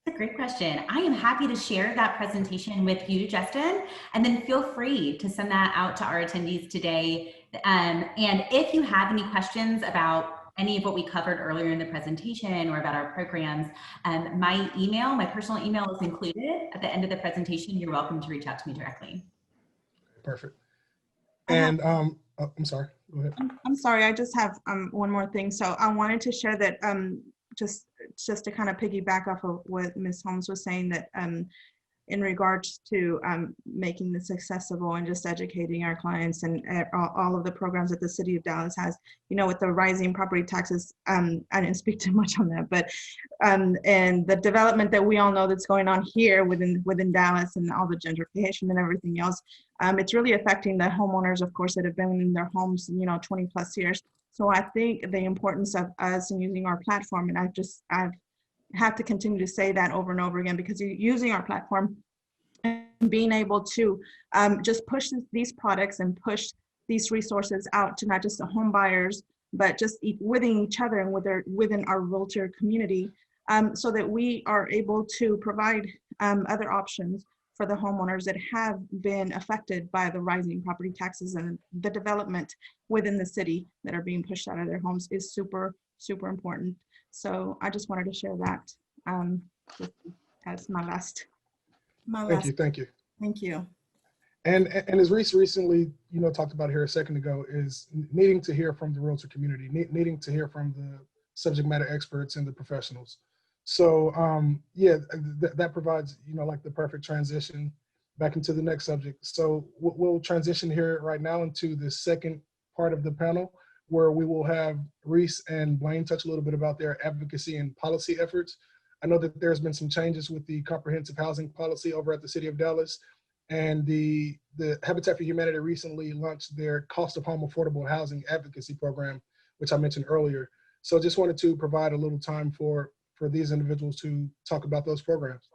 That's a great question. I am happy to share that presentation with you, Justin, and then feel free to send that out to our attendees today. And if you have any questions about any of what we covered earlier in the presentation or about our programs, my personal email is included at the end of the presentation. You're welcome to reach out to me directly. Perfect. And I'm sorry, go ahead. I'm sorry, I just have one more thing. So I wanted to share that just to kind of piggyback off of what Ms. Holmes was saying, that in regards to making this accessible and just educating our clients and all of the programs that the city of Dallas has, you know, with the rising property taxes, I didn't speak too much on that, but and the development that we all know that's going on here within Dallas and all the gentrification and everything else, it's really affecting the homeowners, of course, that have been in their homes, you know, 20 plus years. So I think the importance of us and using our platform, and I've have to continue to say that over and over again, because using our platform and being able to just push these products and push these resources out to not just the home buyers, but just within each other and within our realtor community, so that we are able to provide other options for the homeowners that have been affected by the rising property taxes and the development within the city that are being pushed out of their homes is super, super important. So I just wanted to share that as my last. Thank you. Thank you. Thank you. And as Reese recently, talked about here a second ago, is needing to hear from the realtor community, needing to hear from the subject matter experts and the professionals. So yeah, that provides, like the perfect transition back into the next subject. So we'll transition here right now into the second part of the panel, where we will have Reese and Blaine touch a little bit about their advocacy and policy efforts. I know that there's been some changes with the comprehensive housing policy over at the City of Dallas. And the Habitat for Humanity recently launched their Cost of Home Affordable Housing Advocacy Program, which I mentioned earlier. So just wanted to provide a little time for these individuals to talk about those programs.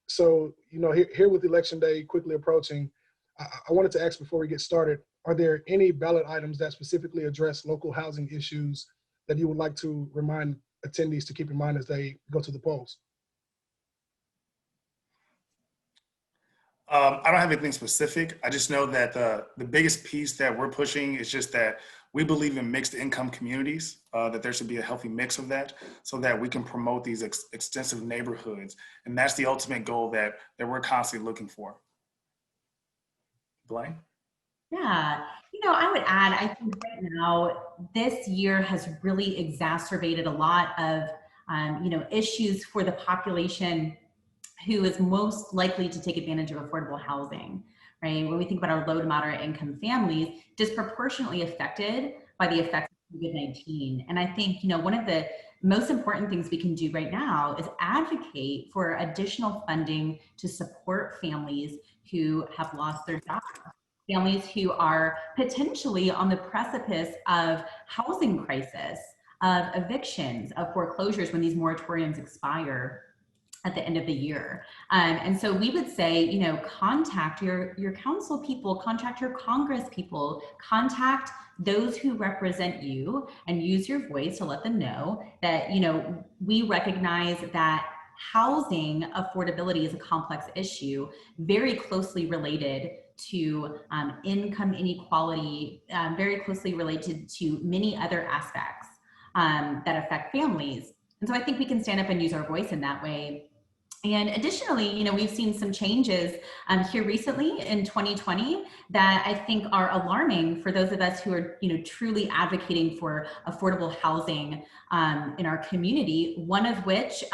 So, here with Election Day quickly approaching, I wanted to ask before we get started, are there any ballot items that specifically address local housing issues that you would like to remind attendees to keep in mind as they go to the polls? I don't have anything specific. I just know that the biggest piece that we're pushing is just that we believe in mixed income communities, that there should be a healthy mix of that so that we can promote these extensive neighborhoods. And that's the ultimate goal that we're constantly looking for. Blaine? Yeah, I would add, I think right now, this year has really exacerbated a lot of, issues for the population who is most likely to take advantage of affordable housing, right? When we think about our low to moderate income families, disproportionately affected by the effects of COVID-19. And I think, one of the most important things we can do right now is advocate for additional funding to support families who have lost their jobs, families who are potentially on the precipice of housing crisis, of evictions, of foreclosures when these moratoriums expire at the end of the year. And so we would say, contact your council people, contact your Congress people, contact those who represent you and use your voice to let them know that, we recognize that housing affordability is a complex issue, very closely related to income inequality, very closely related to many other aspects that affect families. And so I think we can stand up and use our voice in that way. And additionally, we've seen some changes here recently in 2020 that I think are alarming for those of us who are, truly advocating for affordable housing in our community. One of which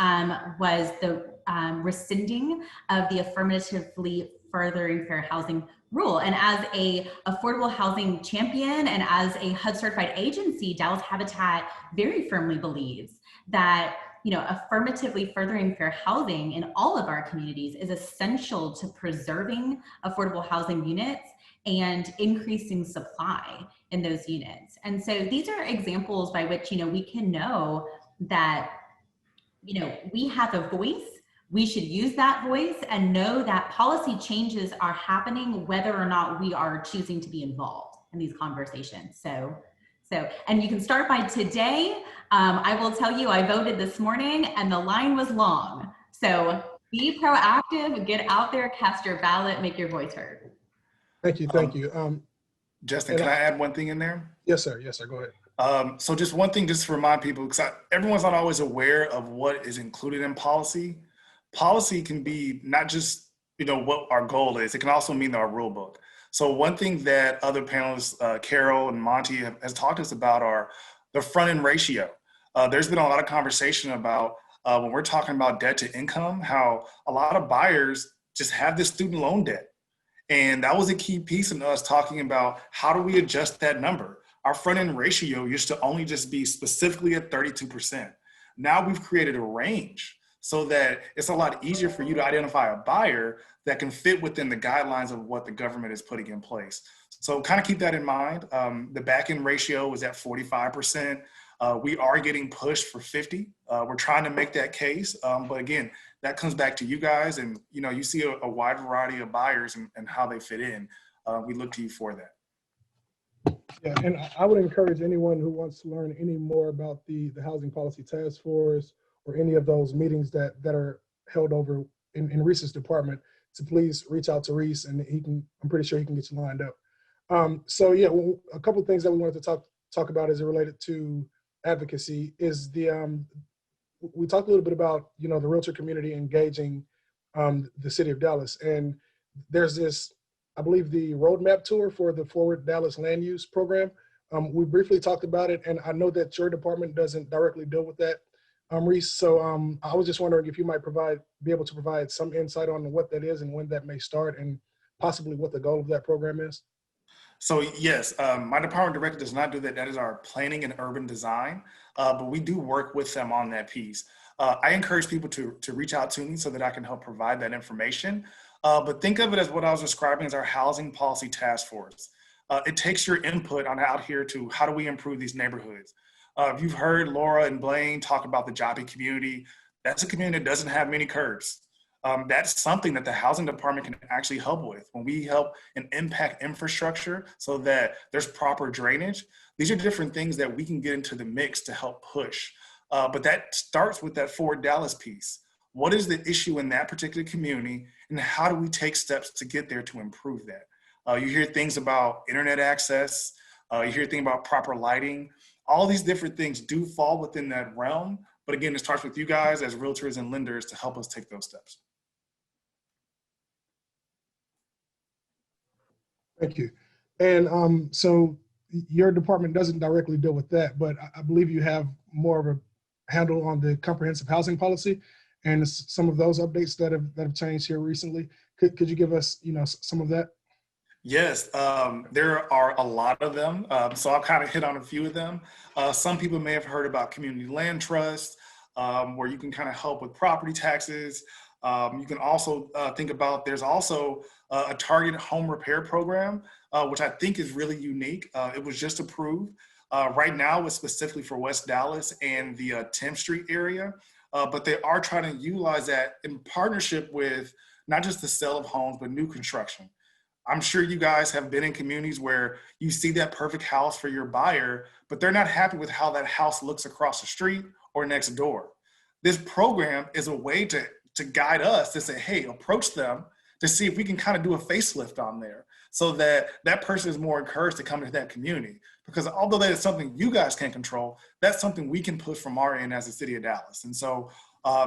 was the rescinding of the affirmatively furthering fair housing rule. And as a affordable housing champion and as a HUD certified agency, Dallas Habitat very firmly believes that affirmatively furthering fair housing in all of our communities is essential to preserving affordable housing units and increasing supply in those units. And so these are examples by which, we can know that, we have a voice. We should use that voice and know that policy changes are happening whether or not we are choosing to be involved in these conversations. So, and you can start by today. I will tell you, I voted this morning and the line was long. So be proactive, get out there, cast your ballot, make your voice heard. Thank you. Thank you. Justin, can I add one thing in there? Yes, sir. Yes, sir. Go ahead. So just one thing, just to remind people, because everyone's not always aware of what is included in policy. Policy can be not just, what our goal is. It can also mean our rule book. So one thing that other panelists, Carol and Monty, has talked to us about are the front end ratio. There's been a lot of conversation about when we're talking about debt to income, how a lot of buyers just have this student loan debt. And that was a key piece in us talking about how do we adjust that number? Our front end ratio used to only just be specifically at 32%. Now we've created a range so that it's a lot easier for you to identify a buyer that can fit within the guidelines of what the government is putting in place. So kind of keep that in mind. The back end ratio was at 45%. We are getting pushed for 50. We're trying to make that case. But again, that comes back to you guys, and you see a wide variety of buyers and how they fit in. We look to you for that. Yeah, and I would encourage anyone who wants to learn any more about the Housing Policy Task Force or any of those meetings that are held over in Reese's department to please reach out to Reese, and I'm pretty sure he can get you lined up. So yeah, a couple of things that we wanted to talk about as it related to advocacy is we talked a little bit about, the realtor community engaging the city of Dallas. And there's this, I believe, the roadmap tour for the Forward Dallas Land Use Program. We briefly talked about it, and I know that your department doesn't directly deal with that, Reese. So I was just wondering if you might be able to provide some insight on what that is and when that may start, and possibly what the goal of that program is. So yes, my department director does not do that. That is our planning and urban design, but we do work with them on that piece. I encourage people to reach out to me so that I can help provide that information. But think of it as what I was describing as our housing policy task force. It takes your input on out here to how do we improve these neighborhoods. If you've heard Laura and Blaine talk about the Joppy community, that's a community that doesn't have many curbs. That's something that the housing department can actually help with. When we help and impact infrastructure so that there's proper drainage, these are different things that we can get into the mix to help push. But that starts with that Forward Dallas piece. What is the issue in that particular community, and how do we take steps to get there to improve that? You hear things about internet access, you hear things about proper lighting. All these different things do fall within that realm. But again, it starts with you guys as realtors and lenders to help us take those steps. Thank you. And so your department doesn't directly deal with that, but I believe you have more of a handle on the comprehensive housing policy and some of those updates that have changed here recently. Could you give us, some of that? Yes, there are a lot of them. So I'll kind of hit on a few of them. Some people may have heard about community land trust, where you can kind of help with property taxes. You can also think about, there's also a targeted home repair program, which I think is really unique. It was just approved. Right now it's specifically for West Dallas and the 10th Street area, but they are trying to utilize that in partnership with not just the sale of homes, but new construction. I'm sure you guys have been in communities where you see that perfect house for your buyer, but they're not happy with how that house looks across the street or next door. This program is a way to guide us to say, hey, approach them to see if we can kind of do a facelift on there so that that person is more encouraged to come into that community. Because although that is something you guys can't control, that's something we can push from our end as the city of Dallas. And so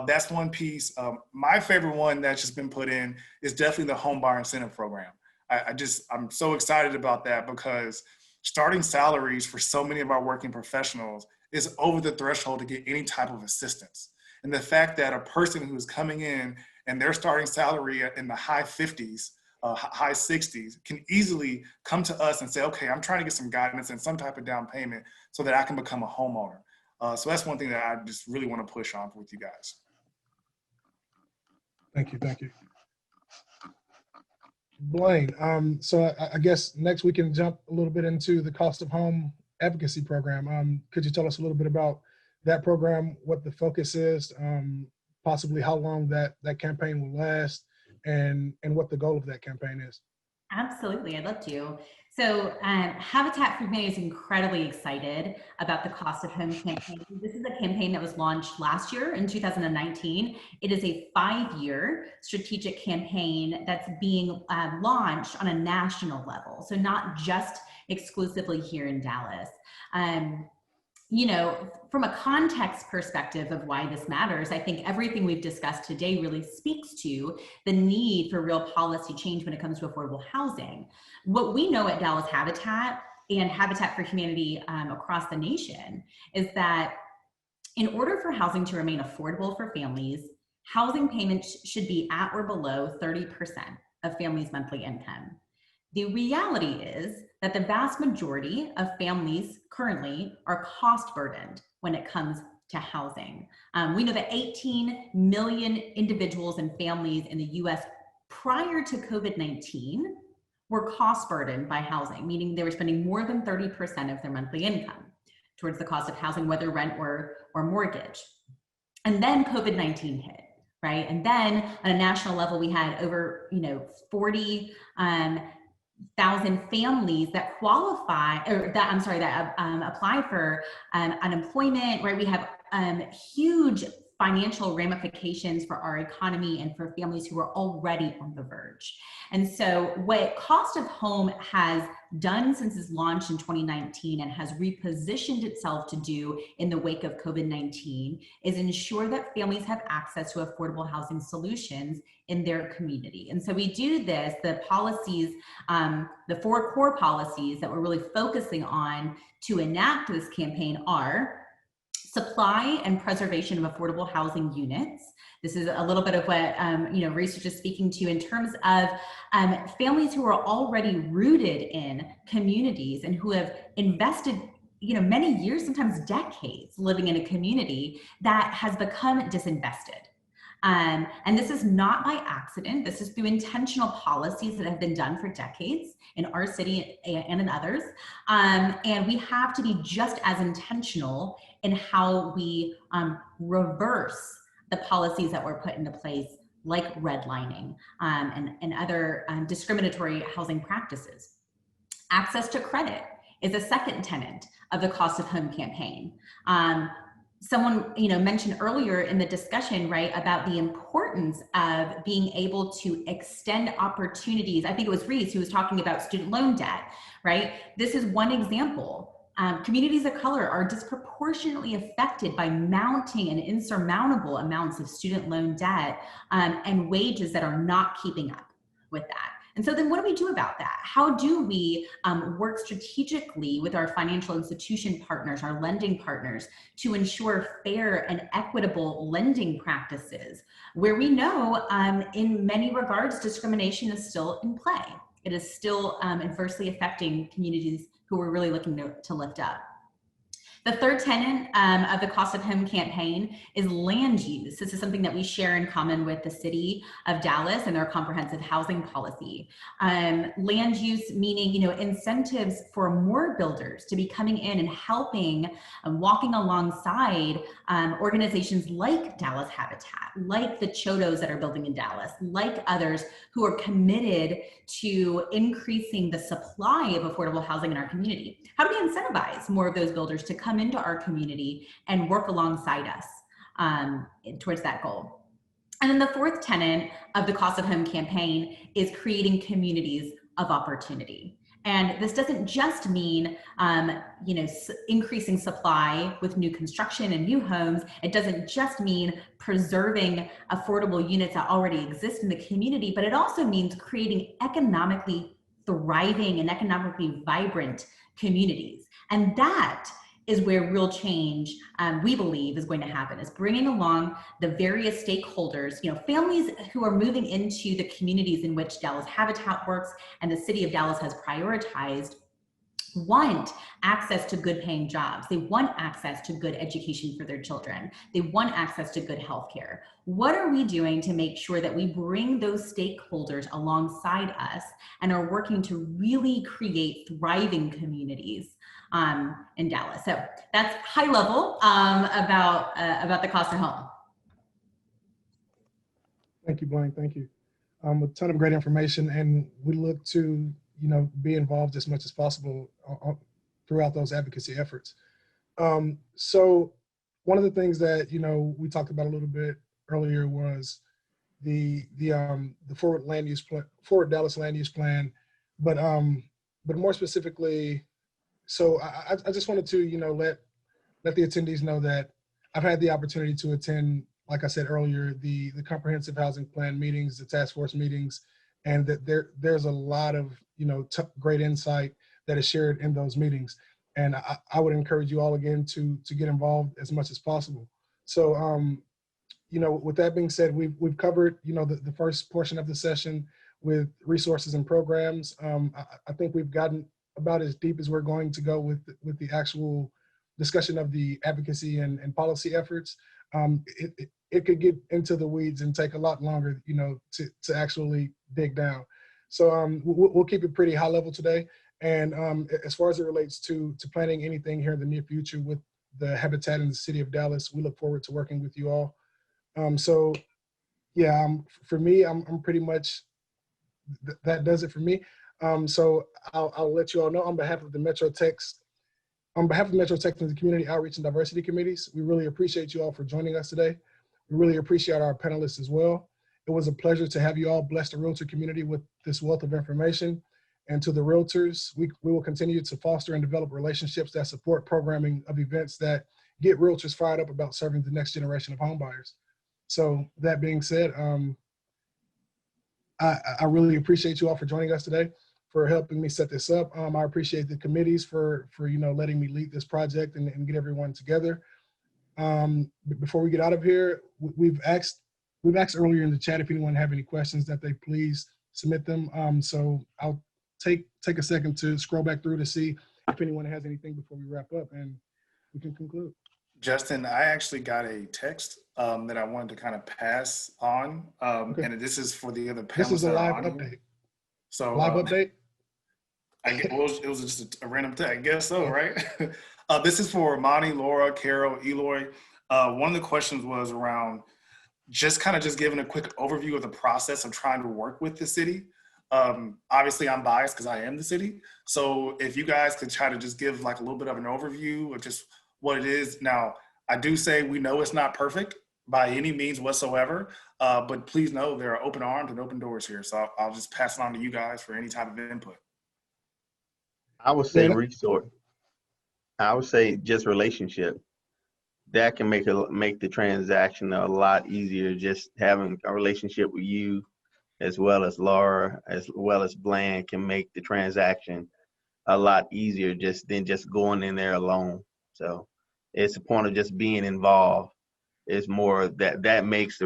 that's one piece. My favorite one that's just been put in is definitely the home buyer incentive program. I'm so excited about that because starting salaries for so many of our working professionals is over the threshold to get any type of assistance. And the fact that a person who is coming in and their starting salary in the high 50s, high 60s can easily come to us and say, okay, I'm trying to get some guidance and some type of down payment so that I can become a homeowner. So that's one thing that I just really want to push on with you guys. Thank you. Blaine, so I guess next we can jump a little bit into the cost of home advocacy program. Could you tell us a little bit about that program, what the focus is, possibly how long that campaign will last, and what the goal of that campaign is? Absolutely, I'd love to. So Habitat for Humanity is incredibly excited about the Cost of Home campaign. This is a campaign that was launched last year in 2019. It is a 5-year strategic campaign that's being launched on a national level. So not just exclusively here in Dallas. From a context perspective of why this matters, I think everything we've discussed today really speaks to the need for real policy change when it comes to affordable housing. What we know at Dallas Habitat and Habitat for Humanity across the nation is that in order for housing to remain affordable for families, housing payments should be at or below 30% of families' monthly income. The reality is that the vast majority of families currently are cost burdened when it comes to housing. We know that 18 million individuals and families in the US prior to COVID-19 were cost burdened by housing, meaning they were spending more than 30% of their monthly income towards the cost of housing, whether rent or mortgage. And then COVID-19 hit, right? And then on a national level, we had over 40,000 families that qualify, or that applied for unemployment, right? We have huge financial ramifications for our economy and for families who are already on the verge. And so what Cost of Home has done since its launch in 2019 and has repositioned itself to do in the wake of COVID-19 is ensure that families have access to affordable housing solutions in their community. And so we do this, the policies, the 4 core policies that we're really focusing on to enact this campaign are supply and preservation of affordable housing units. This is a little bit of what Reese was just speaking to in terms of families who are already rooted in communities and who have invested many years, sometimes decades, living in a community that has become disinvested. And this is not by accident. This is through intentional policies that have been done for decades in our city and in others. And we have to be just as intentional in how we reverse the policies that were put into place, like redlining and other discriminatory housing practices. Access to credit is a second tenet of the Cost of Home campaign. Someone mentioned earlier in the discussion, right, about the importance of being able to extend opportunities. I think it was Reese who was talking about student loan debt, right? This is one example. Communities of color are disproportionately affected by mounting and insurmountable amounts of student loan debt and wages that are not keeping up with that. And so then what do we do about that? How do we work strategically with our financial institution partners, our lending partners, to ensure fair and equitable lending practices where we know in many regards discrimination is still in play? It is still adversely affecting communities who we're really looking to lift up. The third tenet of the Cost of Home campaign is land use. This is something that we share in common with the city of Dallas and their comprehensive housing policy. Land use meaning, incentives for more builders to be coming in and helping and walking alongside organizations like Dallas Habitat, like the Chodos that are building in Dallas, like others who are committed to increasing the supply of affordable housing in our community. How do we incentivize more of those builders to come into our community and work alongside us towards that goal? And then the fourth tenet of the Cost of Home campaign is creating communities of opportunity. And this doesn't just mean, increasing supply with new construction and new homes. It doesn't just mean preserving affordable units that already exist in the community, but it also means creating economically thriving and economically vibrant communities. And that is where real change, we believe, is going to happen, is bringing along the various stakeholders, families who are moving into the communities in which Dallas Habitat works and the city of Dallas has prioritized, want access to good paying jobs. They want access to good education for their children. They want access to good healthcare. What are we doing to make sure that we bring those stakeholders alongside us and are working to really create thriving communities in Dallas? So that's high level about the Cost of Home. Thank you, Blaine. Thank you. A ton of great information, and we look to be involved as much as possible throughout those advocacy efforts. So one of the things that we talked about a little bit earlier was the forward Dallas land use plan, but more specifically, so I just wanted to let the attendees know that I've had the opportunity to attend, like I said earlier, the comprehensive housing plan meetings, the task force meetings, and that there's a lot of great insight that is shared in those meetings. And I would encourage you all again to get involved as much as possible. So with that being said, we've covered the first portion of the session with resources and programs. I think we've gotten about as deep as we're going to go with the actual discussion of the advocacy and policy efforts. It could get into the weeds and take a lot longer, to actually dig down. So we'll keep it pretty high level today. And as far as it relates to planning anything here in the near future with the Habitat in the city of Dallas, we look forward to working with you all. So yeah, for me, I'm pretty much, that does it for me. So I'll let you all know on behalf of MetroTex and the Community Outreach and Diversity Committees, we really appreciate you all for joining us today. We really appreciate our panelists as well. It was a pleasure to have you all bless the realtor community with this wealth of information. And to the realtors, we will continue to foster and develop relationships that support programming of events that get realtors fired up about serving the next generation of home buyers. So that being said, I really appreciate you all for joining us today, for helping me set this up. I appreciate the committees for letting me lead this project and get everyone together. Before we get out of here, we've asked earlier in the chat if anyone have any questions that they please submit them. So I'll take a second to scroll back through to see if anyone has anything before we wrap up, and we can conclude. Justin, I actually got a text that I wanted to kind of pass on, Okay. and this is for the other panelists. This is a that are live on here. update. So Live update? it was just a random text, I guess so, right? This is for Monty, Laura, Carol, Eloy. One of the questions was around just giving a quick overview of the process of trying to work with the city. Obviously I'm biased because I am the city. So if you guys could try to just give like a little bit of an overview of just what it is. Now, I do say we know it's not perfect by any means whatsoever, but please know there are open arms and open doors here. So I'll just pass it on to you guys for any type of input. I would say resource. I would say just relationship. That can make the transaction a lot easier. Just having a relationship with you, as well as Laura, as well as Bland, can make the transaction a lot easier than just going in there alone. So it's the point of just being involved. It's more that makes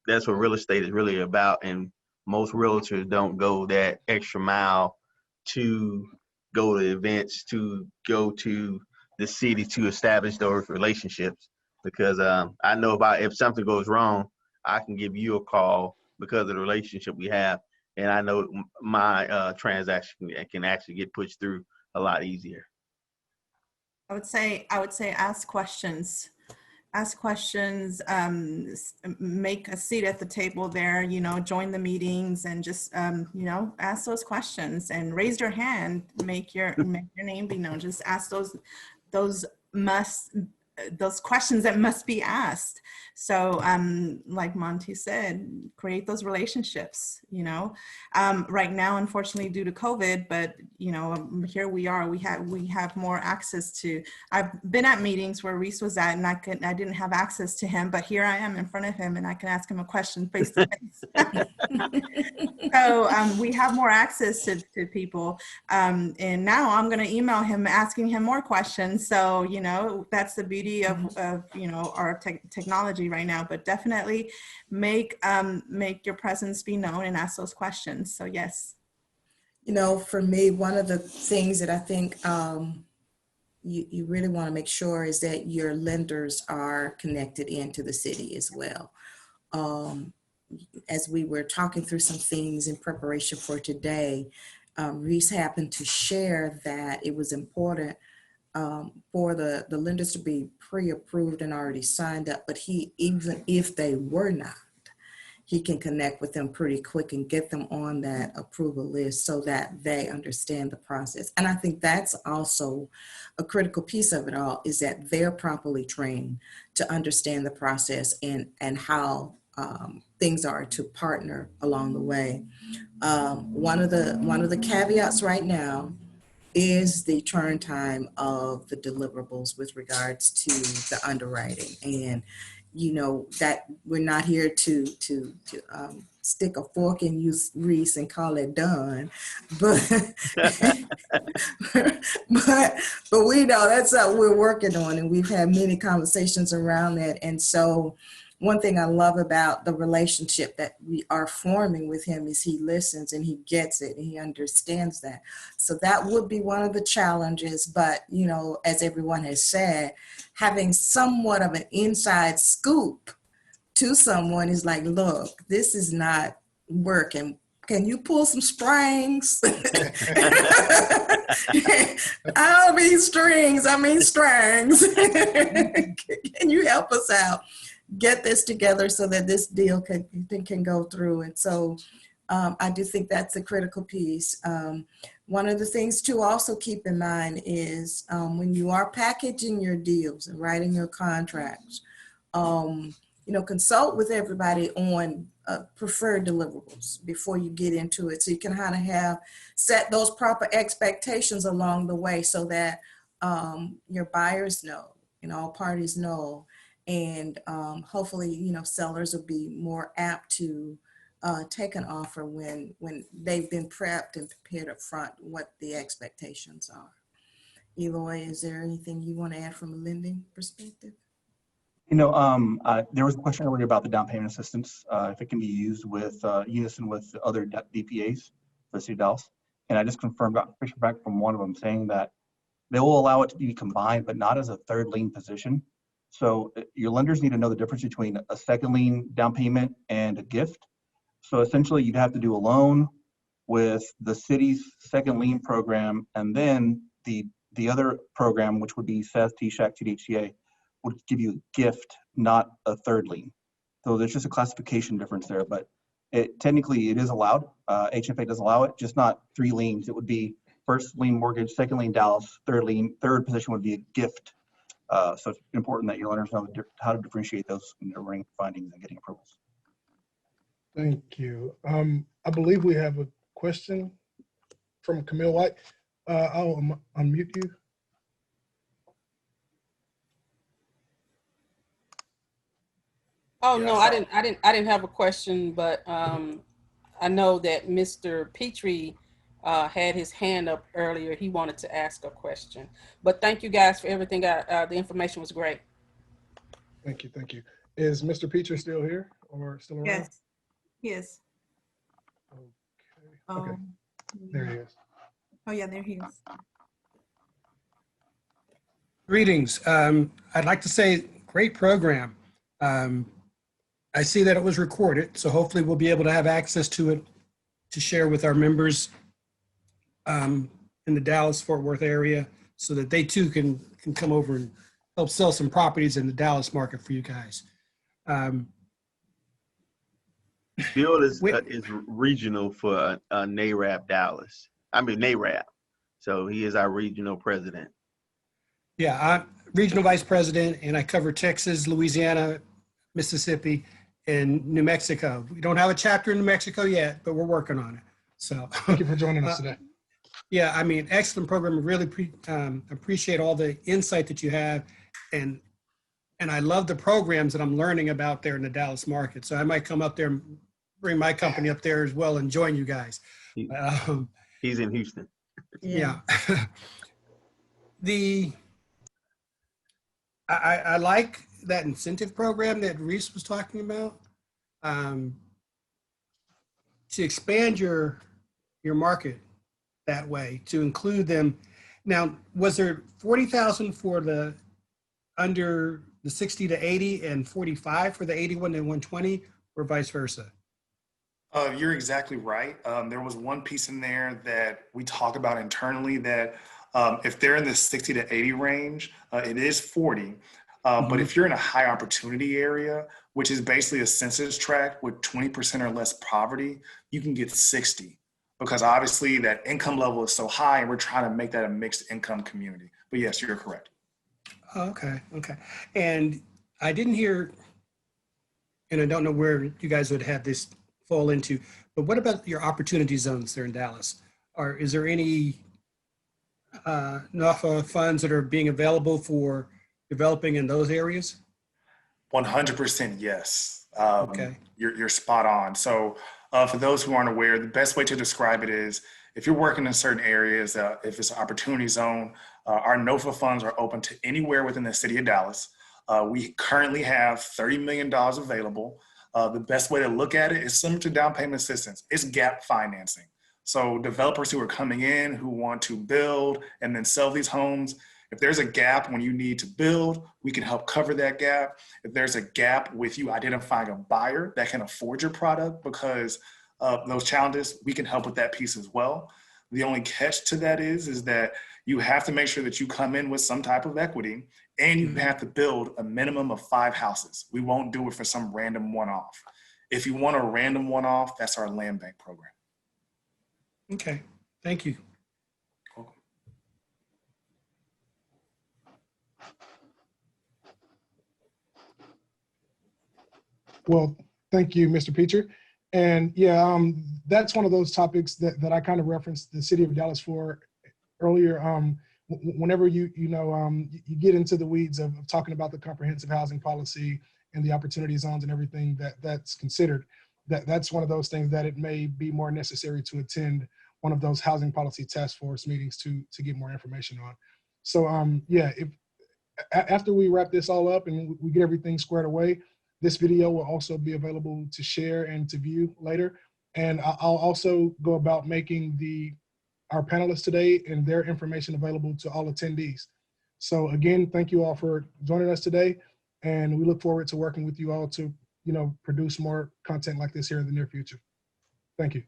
that's what real estate is really about. And most realtors don't go that extra mile to go to events, to go to the city to establish those relationships. Because I know if something goes wrong, I can give you a call because of the relationship we have. And I know my transaction can actually get pushed through a lot easier. I would say ask questions. Ask questions, make a seat at the table there, join the meetings and just, ask those questions and raise your hand, make your name be known. Just ask those questions that must be asked. So like Monty said, create those relationships, right now, unfortunately, due to COVID, but here we are, we have more access to, I've been at meetings where Reese was at and I didn't have access to him, but here I am in front of him and I can ask him a question face to face. So we have more access to people. And now I'm going to email him asking him more questions. So, that's the beauty of our technology right now, but definitely make your presence be known and ask those questions. So yes. For me, one of the things that I think you really want to make sure is that your lenders are connected into the city as well. As we were talking through some things in preparation for today, Reese happened to share that it was important for the lenders to be pre-approved and already signed up, but even if they were not, he can connect with them pretty quick and get them on that approval list so that they understand the process. And I think that's also a critical piece of it all, is that they're properly trained to understand the process and how things are to partner along the way. One of the caveats right now is the turn time of the deliverables with regards to the underwriting. And that we're not here to stick a fork in you, Reese, and call it done, but but we know that's what we're working on, and we've had many conversations around that. And so one thing I love about the relationship that we are forming with him is he listens and he gets it and he understands that. So that would be one of the challenges. But, as everyone has said, having somewhat of an inside scoop to someone is like, look, this is not working. Can you pull some strings? I don't mean strings, I mean strings. Can you help us out? Get this together so that this deal can go through. And so I do think that's a critical piece. One of the things to also keep in mind is when you are packaging your deals and writing your contracts, consult with everybody on preferred deliverables before you get into it. So you can kind of set those proper expectations along the way so that your buyers know, all parties know, and hopefully, sellers will be more apt to take an offer when they've been prepped and prepared up front what the expectations are. Eloy, is there anything you want to add from a lending perspective? There was a question earlier about the down payment assistance, if it can be used with unison with the other DPAs for the city of Dallas. And I just got back from one of them saying that they will allow it to be combined, but not as a third lien position. So your lenders need to know the difference between a second lien down payment and a gift. So essentially you'd have to do a loan with the city's second lien program, and then the other program, which would be SES, TSHAC, TDHCA, would give you a gift, not a third lien. So there's just a classification difference there, but technically it is allowed. HFA does allow it, just not three liens. It would be first lien mortgage, second lien Dallas, third position would be a gift. So it's important that your lenders know how to differentiate those in their running findings and getting approvals. Thank you. I believe we have a question from Camille White. I'll unmute you. Oh, no, I didn't have a question, but I know that Mr. Petrie had his hand up earlier. He wanted to ask a question, but thank you guys for everything. The information was great. Thank you. Thank you. Is Mr. Petrie still here or still around? Yes. Yes. Okay. There he is. Oh yeah, there he is. Greetings. I'd like to say great program. I see that it was recorded, so hopefully we'll be able to have access to it to share with our members in the Dallas-Fort Worth area so that they too can come over and help sell some properties in the Dallas market for you guys. Bill is regional for NARAP Dallas. I mean NARAP. So he is our regional president. Yeah, I'm regional vice president, and I cover Texas, Louisiana, Mississippi, and New Mexico. We don't have a chapter in New Mexico yet, but we're working on it. So thank you for joining us today. Yeah, I mean, excellent program. I really appreciate all the insight that you have, and I love the programs that I'm learning about there in the Dallas market. So I might come up there and bring my company up there as well and join you guys. He's in Houston. Yeah. I like that incentive program that Reese was talking about to expand your market that way, to include them. Now, was there 40,000 for the under the 60 to 80 and 45 for the 81 to 120, or vice versa? You're exactly right. There was one piece in there that we talk about internally that if they're in the 60 to 80 range, it is 40. But if you're in a high opportunity area, which is basically a census tract with 20% or less poverty, you can get 60, because obviously that income level is so high and we're trying to make that a mixed income community. But yes, you're correct. Okay. And I didn't hear, and I don't know where you guys would have this fall into, but what about your opportunity zones there in Dallas? Is there any NAFA funds that are being available for developing in those areas? 100% yes. Okay. You're spot on. So for those who aren't aware, the best way to describe it is if you're working in certain areas, if it's an opportunity zone, our NOFA funds are open to anywhere within the city of Dallas. We currently have $30 million available. The best way to look at it is similar to down payment assistance. It's gap financing. So developers who are coming in who want to build and then sell these homes, if there's a gap when you need to build, we can help cover that gap. If there's a gap with you identifying a buyer that can afford your product because of those challenges, we can help with that piece as well. The only catch to that is that you have to make sure that you come in with some type of equity, and you have to build a minimum of 5 houses. We won't do it for some random one-off. If you want a random one-off, that's our land bank program. Okay, thank you. Welcome. Well, thank you, Mr. Peacher. And yeah, that's one of those topics that I kind of referenced the city of Dallas for earlier. Whenever you get into the weeds of talking about the comprehensive housing policy and the opportunity zones and everything that's considered, that's one of those things that it may be more necessary to attend one of those housing policy task force meetings to get more information on. So yeah, if after we wrap this all up and we get everything squared away, this video will also be available to share and to view later. And I'll also go about making our panelists today and their information available to all attendees. So again, thank you all for joining us today. And we look forward to working with you all to, produce more content like this here in the near future. Thank you.